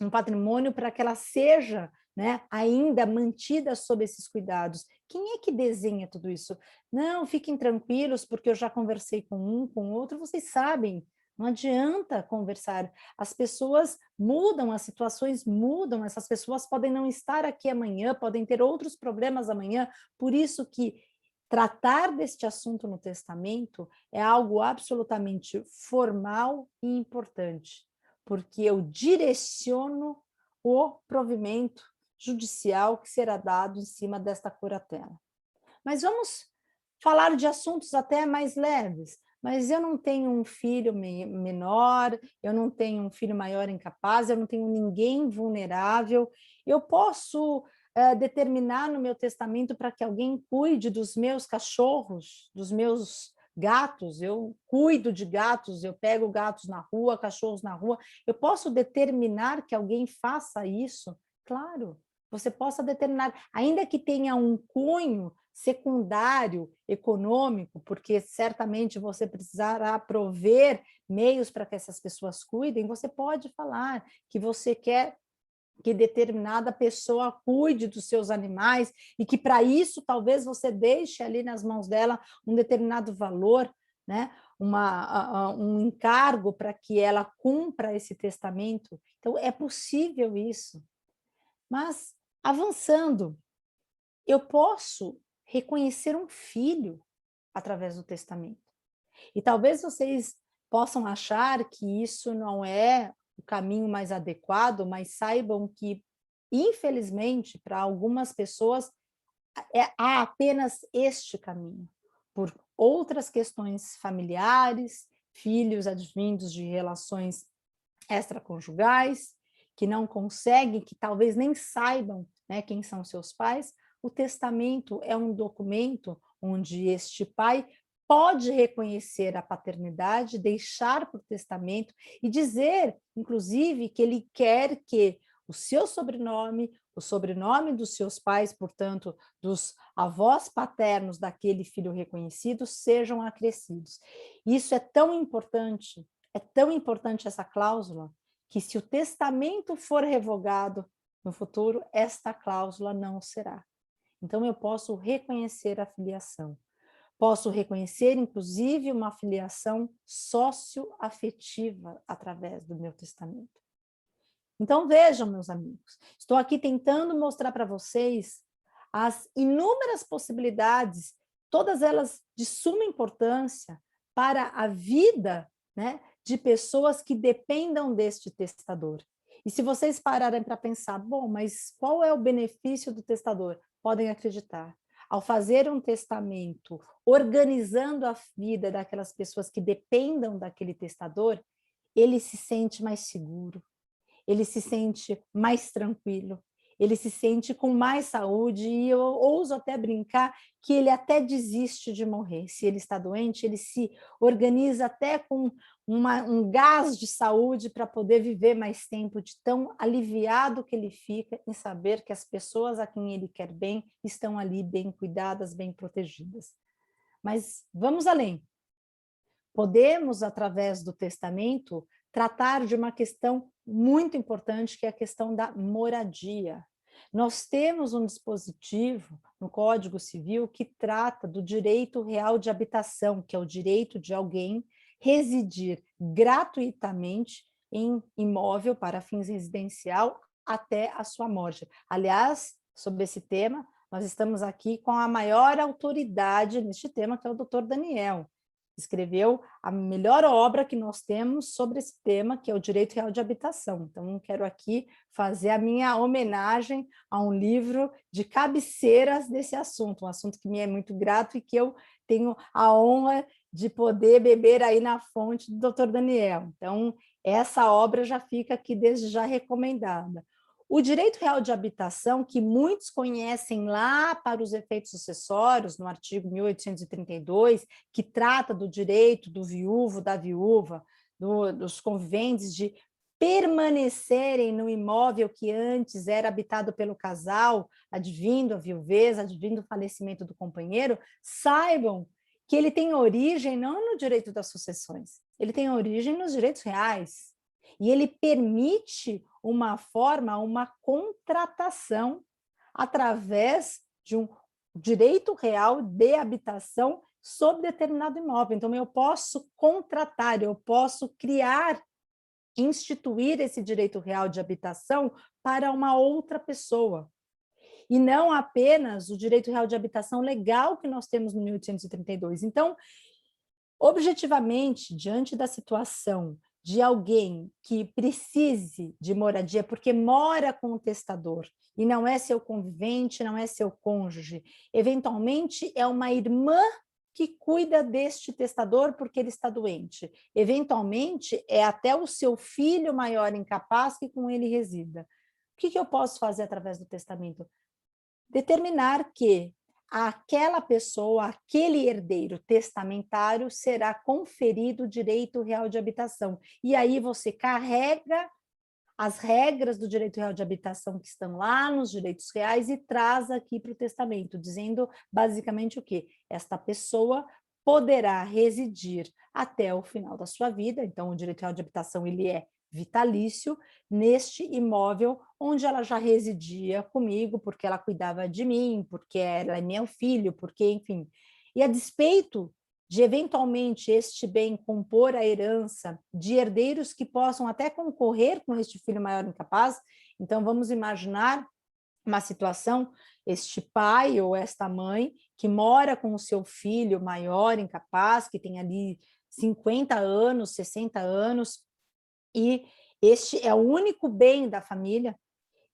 um patrimônio para que ela seja, né, ainda mantida sob esses cuidados. Quem é que desenha tudo isso? Não, fiquem tranquilos, porque eu já conversei com um, com outro, vocês sabem. Não adianta conversar, as pessoas mudam, as situações mudam, essas pessoas podem não estar aqui amanhã, podem ter outros problemas amanhã, por isso que tratar deste assunto no testamento é algo absolutamente formal e importante, porque eu direciono o provimento judicial que será dado em cima desta curatela. Mas vamos falar de assuntos até mais leves. Mas eu não tenho um filho menor, eu não tenho um filho maior incapaz, eu não tenho ninguém vulnerável. Eu posso determinar no meu testamento para que alguém cuide dos meus cachorros, dos meus gatos. Eu cuido de gatos, eu pego gatos na rua, cachorros na rua. Eu posso determinar que alguém faça isso? Claro, você possa determinar, ainda que tenha um cunho secundário econômico, porque certamente você precisará prover meios para que essas pessoas cuidem, você pode falar que você quer que determinada pessoa cuide dos seus animais e que para isso talvez você deixe ali nas mãos dela um determinado valor, né? Um encargo para que ela cumpra esse testamento. Então, é possível isso. Mas, avançando, eu posso reconhecer um filho através do testamento. E talvez vocês possam achar que isso não é o caminho mais adequado, mas saibam que, infelizmente, para algumas pessoas, há apenas este caminho, por outras questões familiares, filhos advindos de relações extraconjugais, que não conseguem, que talvez nem saibam, né, quem são seus pais. O testamento é um documento onde este pai pode reconhecer a paternidade, deixar por testamento e dizer, inclusive, que ele quer que o seu sobrenome, o sobrenome dos seus pais, portanto, dos avós paternos daquele filho reconhecido, sejam acrescidos. Isso é tão importante essa cláusula, que se o testamento for revogado no futuro, esta cláusula não será. Então, eu posso reconhecer a filiação. Posso reconhecer, inclusive, uma filiação socioafetiva através do meu testamento. Então, vejam, meus amigos, estou aqui tentando mostrar para vocês as inúmeras possibilidades, todas elas de suma importância para a vida, né, de pessoas que dependam deste testador. E se vocês pararem para pensar, bom, mas qual é o benefício do testador? Podem acreditar. Ao fazer um testamento, organizando a vida daquelas pessoas que dependam daquele testador, ele se sente mais seguro, ele se sente mais tranquilo, ele se sente com mais saúde, e eu ouso até brincar que ele até desiste de morrer. Se ele está doente, ele se organiza até com um gás de saúde para poder viver mais tempo, de tão aliviado que ele fica em saber que as pessoas a quem ele quer bem estão ali bem cuidadas, bem protegidas. Mas vamos além. Podemos, através do testamento, tratar de uma questão muito importante, que é a questão da moradia. Nós temos um dispositivo no Código Civil que trata do direito real de habitação, que é o direito de alguém residir gratuitamente em imóvel para fins residencial até a sua morte. Aliás, sobre esse tema, nós estamos aqui com a maior autoridade neste tema, que é o Dr. Daniel. Escreveu a melhor obra que nós temos sobre esse tema, que é o Direito Real de Habitação. Então, quero aqui fazer a minha homenagem a um livro de cabeceiras desse assunto, um assunto que me é muito grato e que eu tenho a honra de poder beber aí na fonte do Dr. Daniel. Então, essa obra já fica aqui desde já recomendada. O direito real de habitação, que muitos conhecem lá para os efeitos sucessórios, no artigo 1832, que trata do direito do viúvo, da viúva, dos conviventes de permanecerem no imóvel que antes era habitado pelo casal, advindo a viuvez, advindo o falecimento do companheiro, saibam que ele tem origem não no direito das sucessões, ele tem origem nos direitos reais. E ele permite uma forma, uma contratação através de um direito real de habitação sobre determinado imóvel. Então, eu posso contratar, eu posso criar, instituir esse direito real de habitação para uma outra pessoa. E não apenas o direito real de habitação legal que nós temos no 1832. Então, objetivamente, diante da situação de alguém que precise de moradia, porque mora com o testador, e não é seu convivente, não é seu cônjuge, eventualmente é uma irmã que cuida deste testador porque ele está doente, eventualmente é até o seu filho maior incapaz que com ele resida. O que eu posso fazer através do testamento? Determinar que àquela pessoa, aquele herdeiro testamentário, será conferido o direito real de habitação. E aí você carrega as regras do direito real de habitação que estão lá nos direitos reais e traz aqui para o testamento, dizendo basicamente o quê? Esta pessoa poderá residir até o final da sua vida. Então, o direito real de habitação ele é vitalício neste imóvel onde ela já residia comigo, porque ela cuidava de mim, porque ela é meu filho, porque, enfim. E a despeito de, eventualmente, este bem compor a herança de herdeiros que possam até concorrer com este filho maior incapaz, então vamos imaginar uma situação, este pai ou esta mãe que mora com o seu filho maior, incapaz, que tem ali 50 anos, 60 anos, e este é o único bem da família,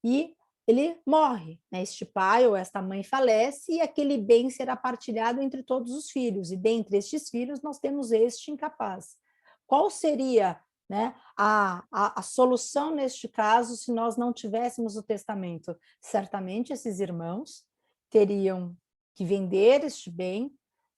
e ele morre, né? Este pai ou esta mãe falece e aquele bem será partilhado entre todos os filhos, e dentre estes filhos nós temos este incapaz. Qual seria, né, a solução neste caso se nós não tivéssemos o testamento? Certamente esses irmãos teriam que vender este bem,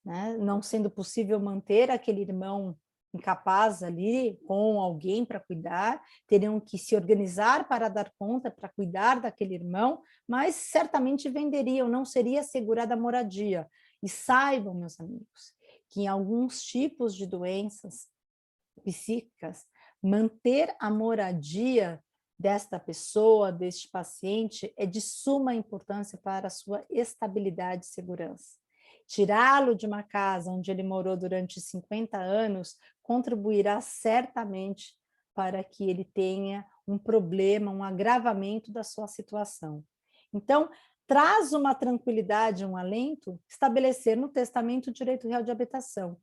né, não sendo possível manter aquele irmão incapaz ali com alguém para cuidar, teriam que se organizar para dar conta, para cuidar daquele irmão, mas certamente venderiam, não seria assegurada a moradia. E saibam, meus amigos, que em alguns tipos de doenças psíquicas, manter a moradia desta pessoa, deste paciente, é de suma importância para a sua estabilidade e segurança. Tirá-lo de uma casa onde ele morou durante 50 anos contribuirá certamente para que ele tenha um problema, um agravamento da sua situação. Então, traz uma tranquilidade, um alento, estabelecer no testamento o direito real de habitação.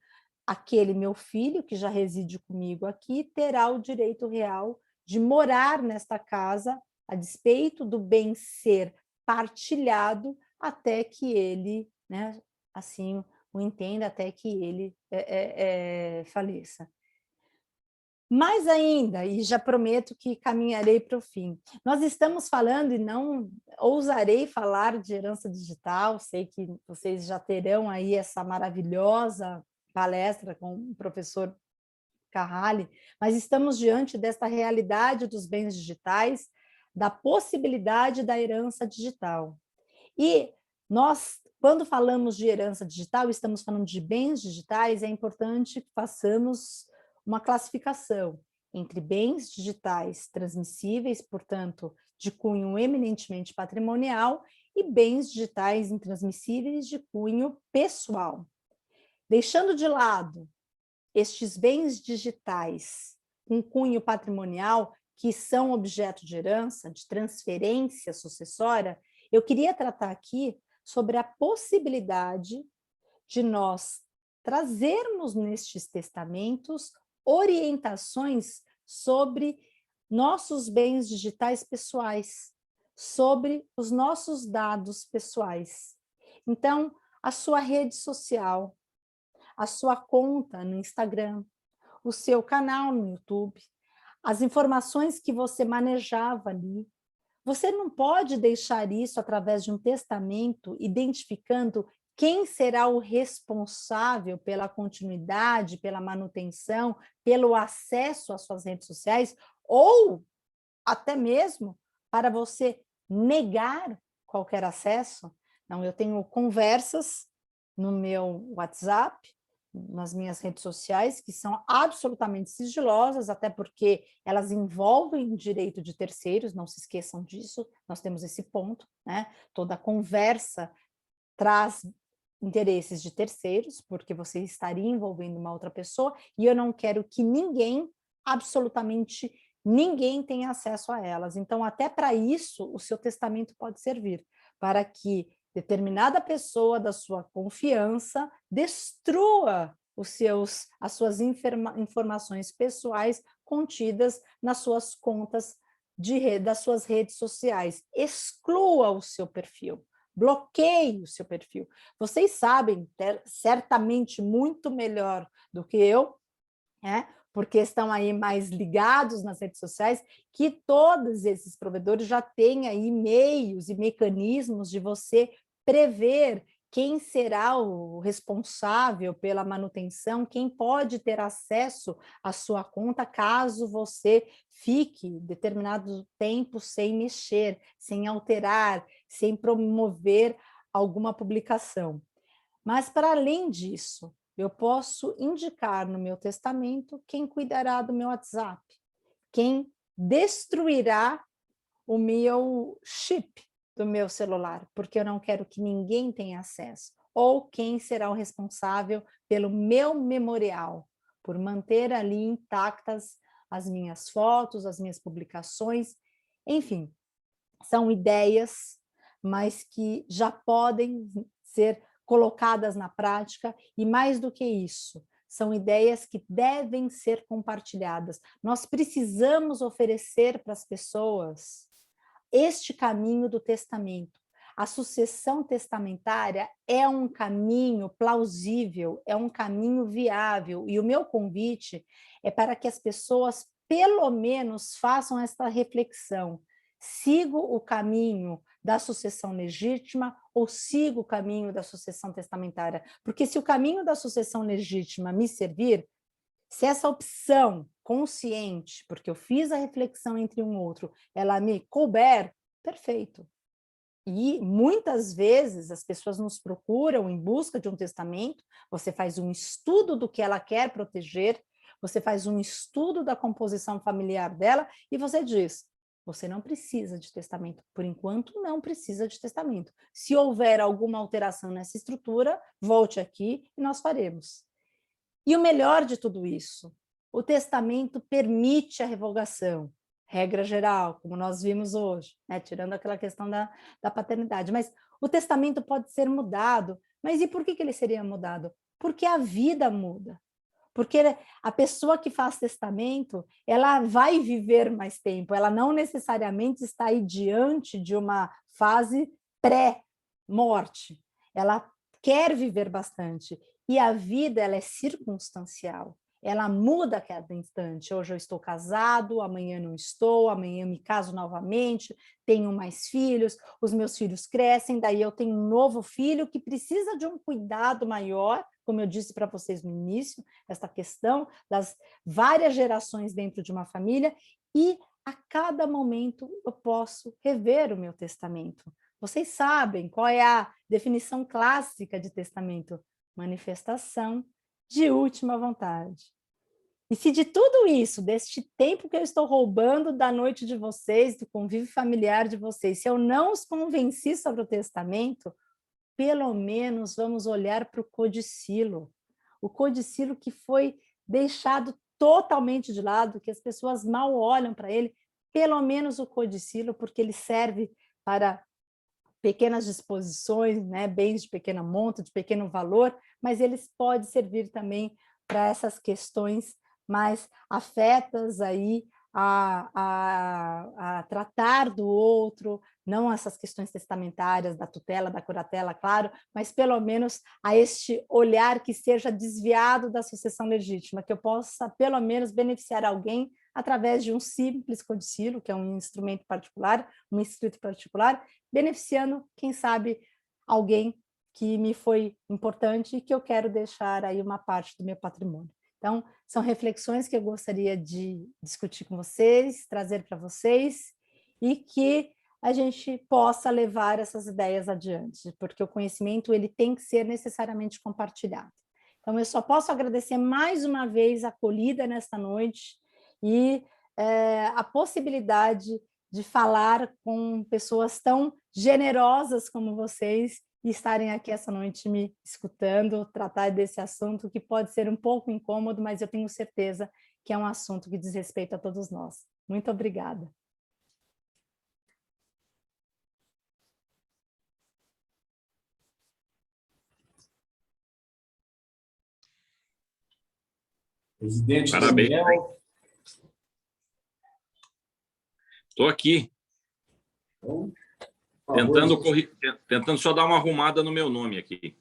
Aquele meu filho, que já reside comigo aqui, terá o direito real de morar nesta casa, a despeito do bem ser partilhado, até que ele, né, assim o entenda, até que ele faleça. Mais ainda, e já prometo que caminharei para o fim, nós estamos falando, e não ousarei falar de herança digital, sei que vocês já terão aí essa maravilhosa palestra com o professor Carrali, mas estamos diante desta realidade dos bens digitais, da possibilidade da herança digital. E nós, quando falamos de herança digital, estamos falando de bens digitais, é importante que façamos uma classificação entre bens digitais transmissíveis, portanto, de cunho eminentemente patrimonial, e bens digitais intransmissíveis de cunho pessoal. Deixando de lado estes bens digitais com cunho patrimonial, que são objeto de herança, de transferência sucessória, eu queria tratar aqui sobre a possibilidade de nós trazermos nestes testamentos orientações sobre nossos bens digitais pessoais, sobre os nossos dados pessoais. Então, a sua rede social, a sua conta no Instagram, o seu canal no YouTube, as informações que você manejava ali. Você não pode deixar isso através de um testamento, identificando quem será o responsável pela continuidade, pela manutenção, pelo acesso às suas redes sociais, ou até mesmo para você negar qualquer acesso. Não, eu tenho conversas no meu WhatsApp, nas minhas redes sociais, que são absolutamente sigilosas, até porque elas envolvem direito de terceiros, não se esqueçam disso, nós temos esse ponto, né? Toda conversa traz interesses de terceiros, porque você estaria envolvendo uma outra pessoa, e eu não quero que ninguém, absolutamente ninguém, tenha acesso a elas. Então, até para isso, o seu testamento pode servir, para que determinada pessoa da sua confiança destrua as suas informações pessoais contidas nas suas contas das suas redes sociais. Exclua o seu perfil, bloqueie o seu perfil. Vocês sabem, certamente muito melhor do que eu, né? Porque estão aí mais ligados nas redes sociais, que todos esses provedores já têm aí meios e mecanismos de você prever quem será o responsável pela manutenção, quem pode ter acesso à sua conta caso você fique determinado tempo sem mexer, sem alterar, sem promover alguma publicação. Mas, para além disso, eu posso indicar no meu testamento quem cuidará do meu WhatsApp, quem destruirá o meu chip do meu celular, porque eu não quero que ninguém tenha acesso, ou quem será o responsável pelo meu memorial, por manter ali intactas as minhas fotos, as minhas publicações, enfim, são ideias, mas que já podem ser colocadas na prática, e mais do que isso, são ideias que devem ser compartilhadas. Nós precisamos oferecer para as pessoas este caminho do testamento. A sucessão testamentária é um caminho plausível, é um caminho viável, e o meu convite é para que as pessoas, pelo menos, façam esta reflexão. Sigo o caminho da sucessão legítima ou sigo o caminho da sucessão testamentária? Porque se o caminho da sucessão legítima me servir, se essa opção consciente, porque eu fiz a reflexão entre um outro, ela me couber, perfeito. E muitas vezes as pessoas nos procuram em busca de um testamento, você faz um estudo do que ela quer proteger, você faz um estudo da composição familiar dela e você diz, você não precisa de testamento, por enquanto não precisa de testamento. Se houver alguma alteração nessa estrutura, volte aqui e nós faremos. E o melhor de tudo isso, o testamento permite a revogação, regra geral, como nós vimos hoje, né? Tirando aquela questão da paternidade, mas o testamento pode ser mudado. Mas e por que ele seria mudado? Porque a vida muda. Porque a pessoa que faz testamento, ela vai viver mais tempo, ela não necessariamente está aí diante de uma fase pré-morte, ela quer viver bastante. E a vida, ela é circunstancial, ela muda a cada instante. Hoje eu estou casado, amanhã não estou, amanhã eu me caso novamente, tenho mais filhos, os meus filhos crescem, daí eu tenho um novo filho que precisa de um cuidado maior, como eu disse para vocês no início, essa questão das várias gerações dentro de uma família, e a cada momento eu posso rever o meu testamento. Vocês sabem qual é a definição clássica de testamento? Manifestação de última vontade. E se de tudo isso, deste tempo que eu estou roubando da noite de vocês, do convívio familiar de vocês, se eu não os convenci sobre o testamento, pelo menos vamos olhar para o codicilo. O codicilo que foi deixado totalmente de lado, que as pessoas mal olham para ele, pelo menos o codicilo, porque ele serve para pequenas disposições, né, bens de pequena monta, de pequeno valor, mas eles podem servir também para essas questões mais afetas aí a tratar do outro, não essas questões testamentárias, da tutela, da curatela, claro, mas pelo menos a este olhar que seja desviado da sucessão legítima, que eu possa pelo menos beneficiar alguém através de um simples codicilo, que é um instrumento particular, um escrito particular, beneficiando, quem sabe, alguém que me foi importante e que eu quero deixar aí uma parte do meu patrimônio. Então, são reflexões que eu gostaria de discutir com vocês, trazer para vocês, e que a gente possa levar essas ideias adiante, porque o conhecimento ele tem que ser necessariamente compartilhado. Então, eu só posso agradecer mais uma vez a acolhida nesta noite e a possibilidade de falar com pessoas tão generosas como vocês e estarem aqui essa noite me escutando, tratar desse assunto que pode ser um pouco incômodo, mas eu tenho certeza que é um assunto que diz respeito a todos nós. Muito obrigada. Presidente Parabéns. Daniel. Estou aqui. Então, tentando só dar uma arrumada no meu nome aqui.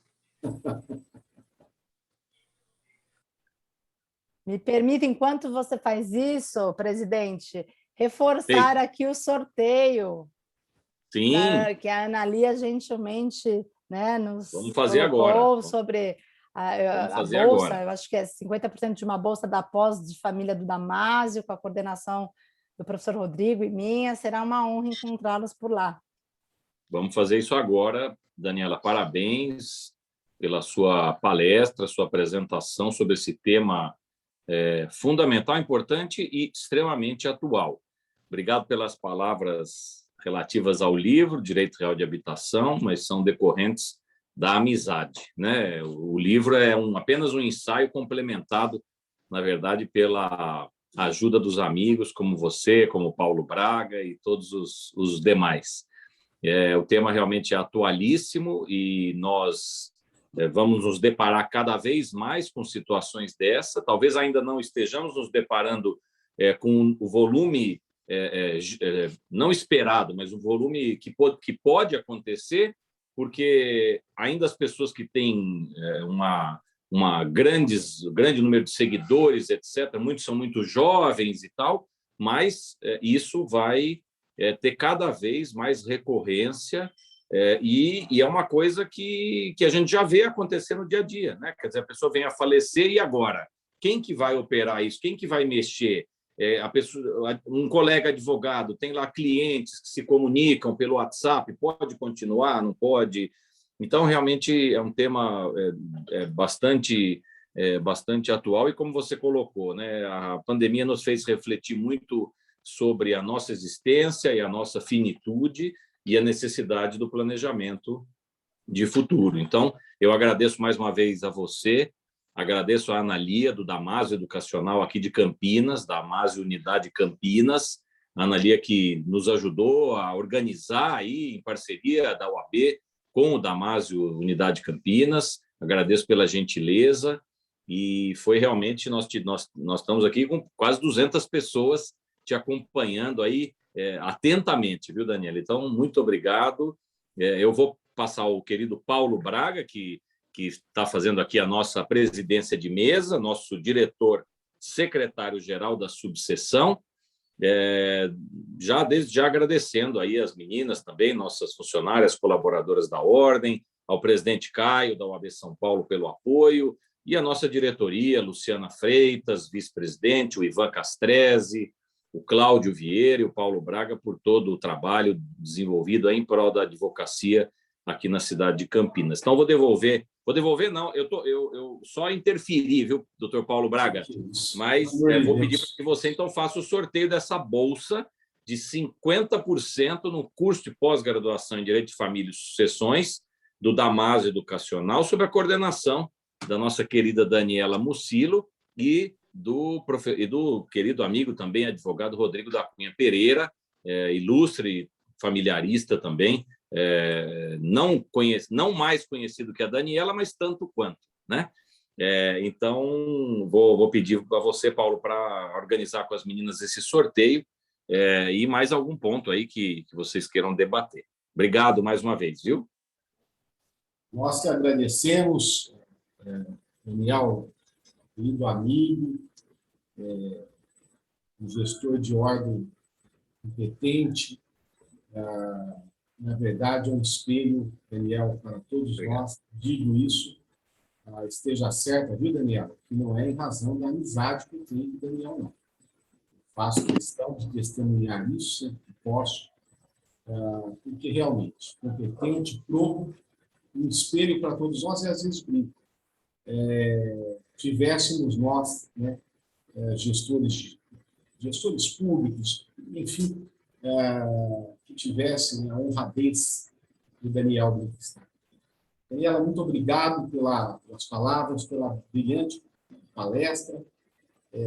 Me permita, enquanto você faz isso, presidente, reforçar aqui o sorteio. Sim. Que a Analia gentilmente, né, nos Vamos fazer agora. Sobre a bolsa, agora. Eu acho que é 50% de uma bolsa da pós de família do Damásio, com a coordenação do professor Rodrigo e minha. Será uma honra encontrá-los por lá. Vamos fazer isso agora. Daniela, parabéns pela sua palestra, sua apresentação sobre esse tema fundamental, importante e extremamente atual. Obrigado pelas palavras relativas ao livro, Direito Real de Habitação, mas são decorrentes da amizade, né? O livro é apenas um ensaio complementado, na verdade, pela ajuda dos amigos, como você, como Paulo Braga e todos os demais. O tema realmente é atualíssimo e nós vamos nos deparar cada vez mais com situações dessa. Talvez ainda não estejamos nos deparando com o volume não esperado, mas um volume que pode acontecer, porque ainda as pessoas que têm grande número de seguidores, etc., muitos são muito jovens e tal, mas isso vai ter cada vez mais recorrência e é uma coisa que a gente já vê acontecer no dia a dia, né? Quer dizer, a pessoa vem a falecer e agora? Quem que vai operar isso? Quem que vai mexer? Um colega advogado tem lá clientes que se comunicam pelo WhatsApp, pode continuar, não pode? Então, realmente é um tema bastante atual e, como você colocou, né, a pandemia nos fez refletir muito sobre a nossa existência e a nossa finitude e a necessidade do planejamento de futuro. Então, eu agradeço mais uma vez a você, agradeço a Analia, do Damásio Educacional aqui de Campinas, Damásio Unidade Campinas, a Analia que nos ajudou a organizar aí, em parceria da UAB com o Damásio Unidade Campinas. Agradeço pela gentileza e foi realmente, nós estamos aqui com quase 200 pessoas te acompanhando aí atentamente, viu, Daniela? Então, muito obrigado. Eu vou passar ao querido Paulo Braga, que está fazendo aqui a nossa presidência de mesa, nosso diretor secretário-geral da subseção, desde já agradecendo aí as meninas também, nossas funcionárias, colaboradoras da Ordem, ao presidente Caio, da UAB São Paulo, pelo apoio, e a nossa diretoria, Luciana Freitas, vice-presidente, o Ivan Castrezzi, o Cláudio Vieira e o Paulo Braga, por todo o trabalho desenvolvido aí em prol da advocacia aqui na cidade de Campinas. Então, vou devolver não, eu só interferi, viu, doutor Paulo Braga, mas vou pedir para que você, então, faça o sorteio dessa bolsa de 50% no curso de pós-graduação em Direito de Família e Sucessões do Damásio Educacional, sob a coordenação da nossa querida Daniela Mucilo e do querido amigo também, advogado Rodrigo da Cunha Pereira, ilustre familiarista também, não mais conhecido que a Daniela, mas tanto quanto, né? Então, vou pedir para você, Paulo, para organizar com as meninas esse sorteio e mais algum ponto aí que vocês queiram debater. Obrigado mais uma vez, viu? Nós que agradecemos, Daniel, querido amigo, um gestor de ordem competente, na verdade, é um espelho, Daniel, para todos nós, digo isso, esteja certa, viu, Daniel? Que não é em razão da amizade que eu tenho com o Daniel, não. Faço questão de testemunhar isso, sempre que posso, porque realmente, competente, probo, um espelho para todos nós, e às vezes brinco. Tivéssemos nós, né, gestores públicos, enfim, que tivessem a honradez do Daniel Brinquistad. Daniela, muito obrigado pelas palavras, pela brilhante palestra.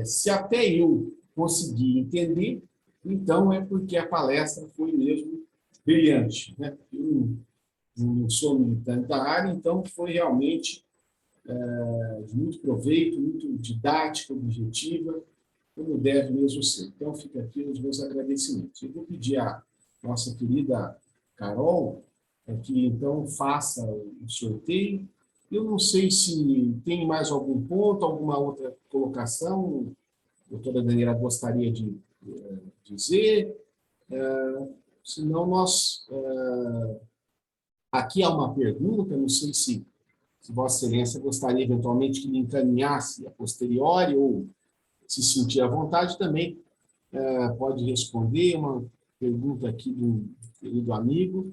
Se até eu consegui entender, então é porque a palestra foi mesmo brilhante, né? Eu não sou militante da área, então foi realmente de muito proveito, muito didática, objetiva, como deve mesmo ser. Então, fica aqui os meus agradecimentos. Eu vou pedir à nossa querida Carol que, então, faça o sorteio. Eu não sei se tem mais algum ponto, alguma outra colocação, a doutora Daniela gostaria de dizer. Senão, aqui há uma pergunta, não sei se Vossa Excelência gostaria eventualmente que me encaminhasse a posteriori ou se sentir à vontade também, pode responder uma pergunta aqui do querido amigo,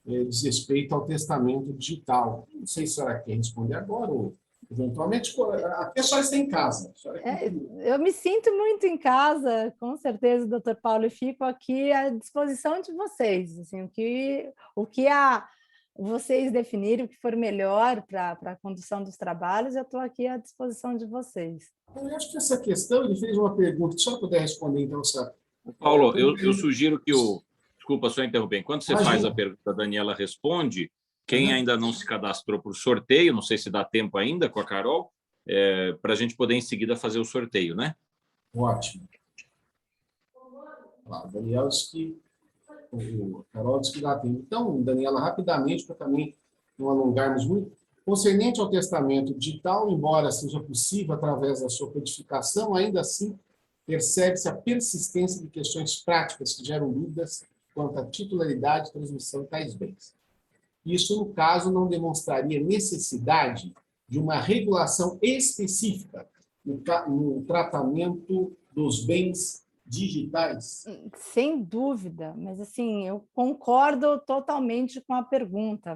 diz respeito ao testamento digital. Não sei se a senhora quer responder agora ou Eventualmente, até a senhora está em casa. Eu me sinto muito em casa, com certeza, doutor Paulo, e fico aqui à disposição de vocês. Assim, vocês definirem o que for melhor para a condução dos trabalhos, eu estou aqui à disposição de vocês. Eu acho que essa questão, ele fez uma pergunta, se a senhora puder responder, então, senhora. Paulo, eu sugiro que Desculpa só interromper. Enquanto você Imagina. faz a pergunta, a Daniela responde. Quem ainda não se cadastrou por sorteio, não sei se dá tempo ainda com a Carol, para a gente poder em seguida fazer o sorteio, né? Ótimo. O Daniel disse que... O Carol disse que dá tempo. Então, Daniela, rapidamente, para também não alongarmos muito, concernente ao testamento digital, embora seja possível através da sua codificação, ainda assim percebe-se a persistência de questões práticas que geram dúvidas quanto à titularidade e transmissão de tais bens. Isso, no caso, não demonstraria necessidade de uma regulação específica no tratamento dos bens digitais? Sem dúvida, mas assim, eu concordo totalmente com a pergunta.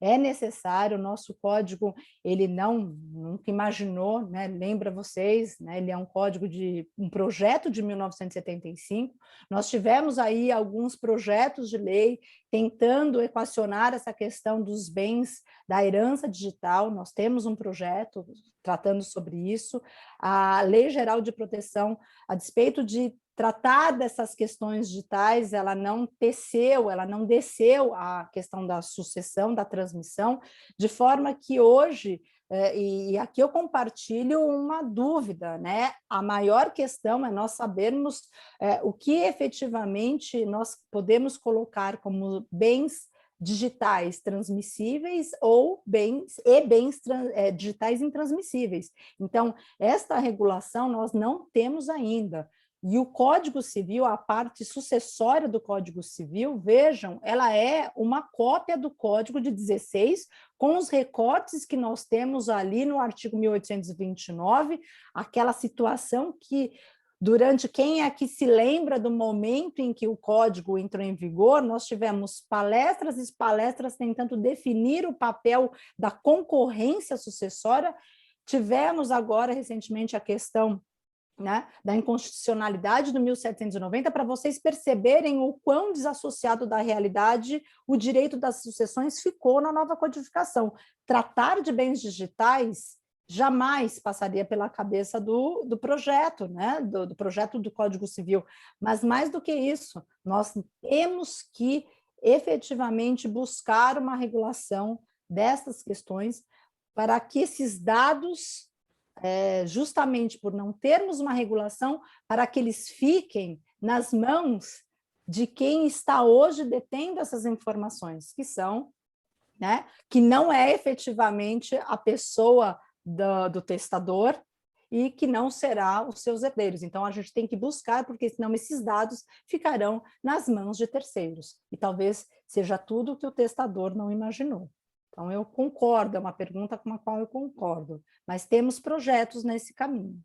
É necessário, o nosso código, ele nunca imaginou, né? Lembra vocês, né? Ele é um código de um projeto de 1975. Nós tivemos aí alguns projetos de lei tentando equacionar essa questão dos bens da herança digital. Nós temos um projeto tratando sobre isso. A Lei Geral de Proteção, a despeito de tratar dessas questões digitais, ela não desceu a questão da sucessão, da transmissão, de forma que hoje, e aqui eu compartilho uma dúvida, né? A maior questão é nós sabermos o que efetivamente nós podemos colocar como bens digitais transmissíveis ou bens digitais intransmissíveis. Então, esta regulação nós não temos ainda. E o Código Civil, a parte sucessória do Código Civil, vejam, ela é uma cópia do Código de 16, com os recortes que nós temos ali no artigo 1829, aquela situação que, quem aqui se lembra do momento em que o Código entrou em vigor, nós tivemos palestras e palestras tentando definir o papel da concorrência sucessória, tivemos agora, recentemente, a questão, né, da inconstitucionalidade do 1790, para vocês perceberem o quão desassociado da realidade o direito das sucessões ficou na nova codificação. Tratar de bens digitais jamais passaria pela cabeça do projeto, né, do projeto do Código Civil, mas mais do que isso, nós temos que efetivamente buscar uma regulação dessas questões para que esses dados, justamente por não termos uma regulação, para que eles fiquem nas mãos de quem está hoje detendo essas informações, que são, né, que não é efetivamente a pessoa do testador e que não será os seus herdeiros. Então, a gente tem que buscar, porque senão esses dados ficarão nas mãos de terceiros. E talvez seja tudo que o testador não imaginou. Então, eu concordo, é uma pergunta com a qual eu concordo, mas temos projetos nesse caminho.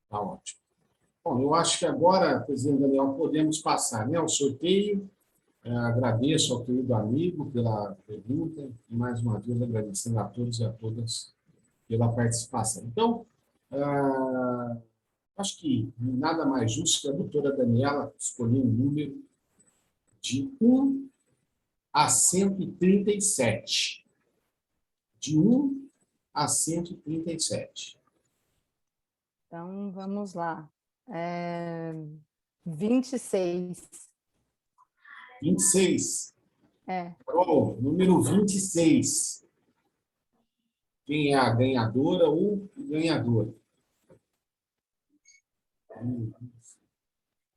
Tá ótimo. Bom, eu acho que agora, presidente Daniel, podemos passar, né, ao sorteio. Agradeço ao querido amigo pela pergunta e, mais uma vez, agradecendo a todos e a todas pela participação. Então, acho que nada mais justo que a doutora Daniela escolher um número de 1 a 137. De 1 a 137. Então, vamos lá. 26. 26. Carol, número 26. Quem é a ganhadora ou o ganhador?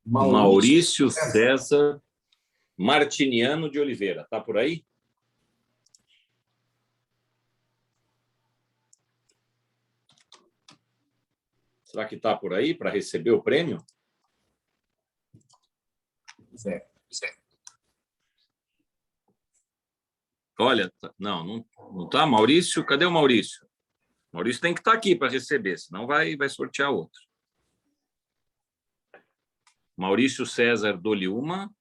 Maurício César Martiniano de Oliveira. Está por aí? Será que está por aí para receber o prêmio? Certo. Olha, não está. Maurício, cadê o Maurício? Maurício tem que estar aqui para receber, senão vai sortear outro. Maurício César Doliuma.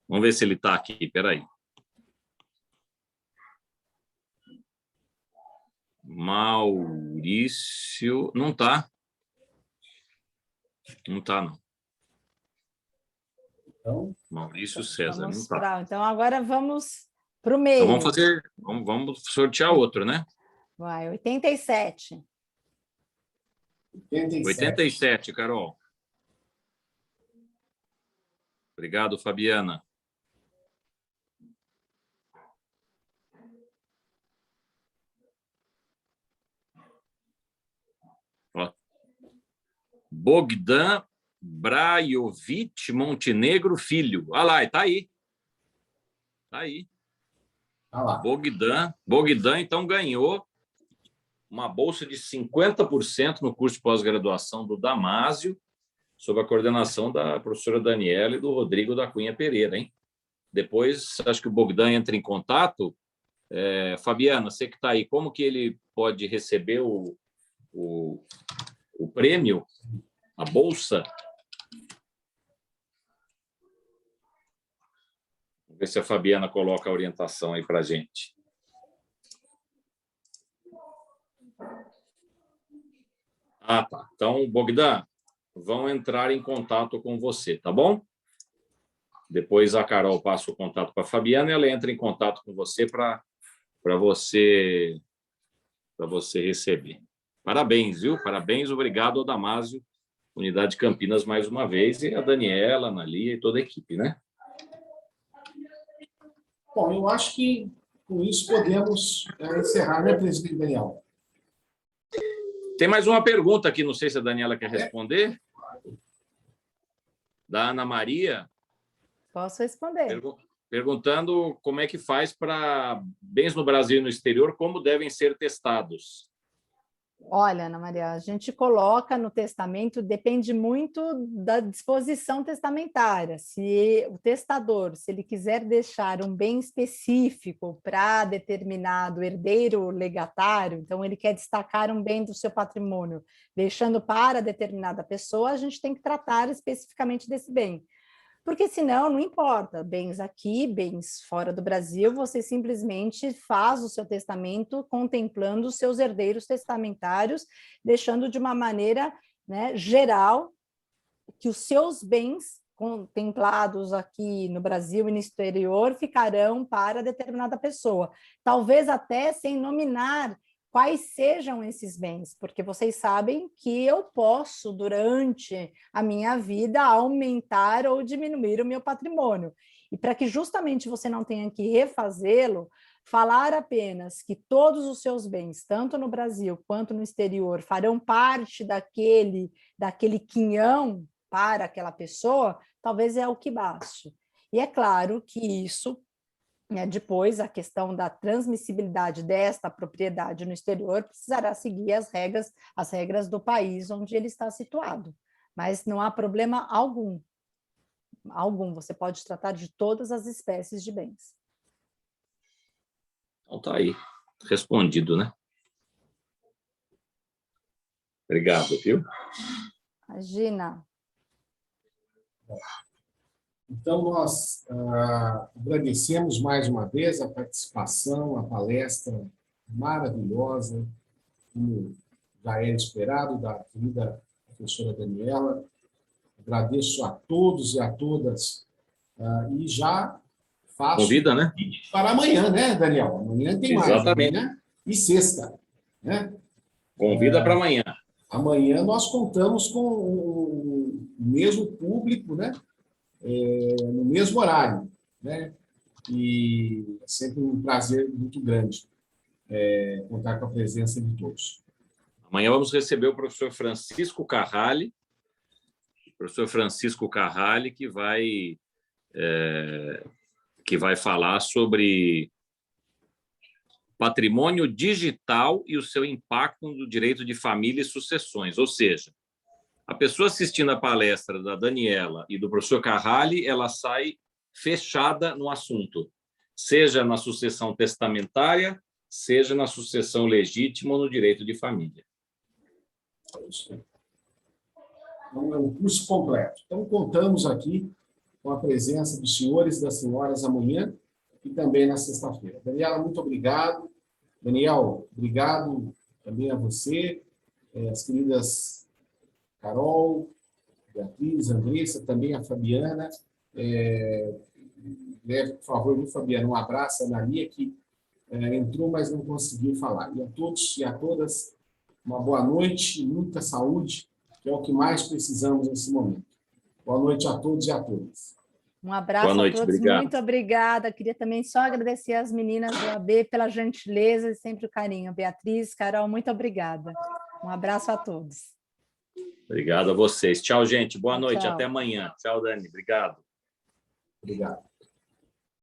Vamos ver se ele está aqui, espera aí. Maurício, não está. Não está, não. Então, Maurício César, não Vamos está. então, agora vamos para o meio. Então vamos sortear outro, né? Vai, 87. 87, Carol. Obrigado, Fabiana. Ó. Bogdan Brajovic Montenegro Filho. Olha lá, está aí. Está aí. tá lá. Bogdan, então, ganhou uma bolsa de 50% no curso de pós-graduação do Damásio, sob a coordenação da professora Daniela e do Rodrigo da Cunha Pereira, hein? Depois, acho que o Bogdan entra em contato. Fabiana, você que está aí, como que ele pode receber o prêmio, a bolsa? Vamos ver se a Fabiana coloca a orientação aí para a gente. Ah, tá. Então, Bogdan, vão entrar em contato com você, tá bom? Depois a Carol passa o contato para a Fabiana e ela entra em contato com você para você receber. Parabéns, viu? Parabéns, obrigado ao Damásio, Unidade de Campinas, mais uma vez, e a Daniela, a Analia e toda a equipe, né? Bom, eu acho que com isso podemos encerrar, né, presidente Daniel? Tem mais uma pergunta aqui, não sei se a Daniela quer responder. Da Ana Maria. Posso responder. Perguntando como é que faz para bens no Brasil e no exterior, como devem ser testados. Olha, Ana Maria, a gente coloca no testamento, depende muito da disposição testamentária. Se o testador, se ele quiser deixar um bem específico para determinado herdeiro legatário, então ele quer destacar um bem do seu patrimônio, deixando para determinada pessoa, a gente tem que tratar especificamente desse bem. Porque senão não importa, bens aqui, bens fora do Brasil, você simplesmente faz o seu testamento contemplando os seus herdeiros testamentários, deixando de uma maneira, né, geral que os seus bens contemplados aqui no Brasil e no exterior ficarão para determinada pessoa. Talvez até sem nominar quais sejam esses bens, porque vocês sabem que eu posso, durante a minha vida, aumentar ou diminuir o meu patrimônio. E para que justamente você não tenha que refazê-lo, falar apenas que todos os seus bens, tanto no Brasil quanto no exterior, farão parte daquele quinhão para aquela pessoa, talvez é o que baste. E é claro que isso, depois, a questão da transmissibilidade desta propriedade no exterior precisará seguir as regras do país onde ele está situado. Mas não há problema algum. Você pode tratar de todas as espécies de bens. Então tá aí, respondido, né? Obrigado, viu? Imagina. Então, nós agradecemos mais uma vez a participação, a palestra maravilhosa, como já era esperado, da querida professora Daniela. Agradeço a todos e a todas, e já faço... Convida, né? Para amanhã, né, Daniel? Amanhã tem mais. Exatamente. Amanhã e sexta, né? Convida para amanhã. Amanhã nós contamos com o mesmo público, né? No mesmo horário, né? E é sempre um prazer muito grande contar com a presença de todos. Amanhã vamos receber o professor Francisco Carrali, que vai falar sobre patrimônio digital e o seu impacto no direito de família e sucessões, ou seja, a pessoa assistindo a palestra da Daniela e do professor Carrali, ela sai fechada no assunto, seja na sucessão testamentária, seja na sucessão legítima ou no direito de família. Então, é um curso completo. Então, contamos aqui com a presença dos senhores e das senhoras amanhã e também na sexta-feira. Daniela, muito obrigado. Daniel, obrigado também a você, as queridas Carol, Beatriz, Andressa, também a Fabiana. Por favor, viu, Fabiana, um abraço, Ana Lia, que entrou, mas não conseguiu falar. E a todos e a todas, uma boa noite, muita saúde, que é o que mais precisamos nesse momento. Boa noite a todos e a todas. Um abraço Boa noite, a todos, obrigado. muito obrigada. Queria também só agradecer às meninas do AB pela gentileza e sempre o carinho. Beatriz, Carol, muito obrigada. Um abraço a todos. Obrigado a vocês. Tchau, gente. Boa noite. Tchau. Até amanhã. Tchau, Dani. Obrigado. Obrigado.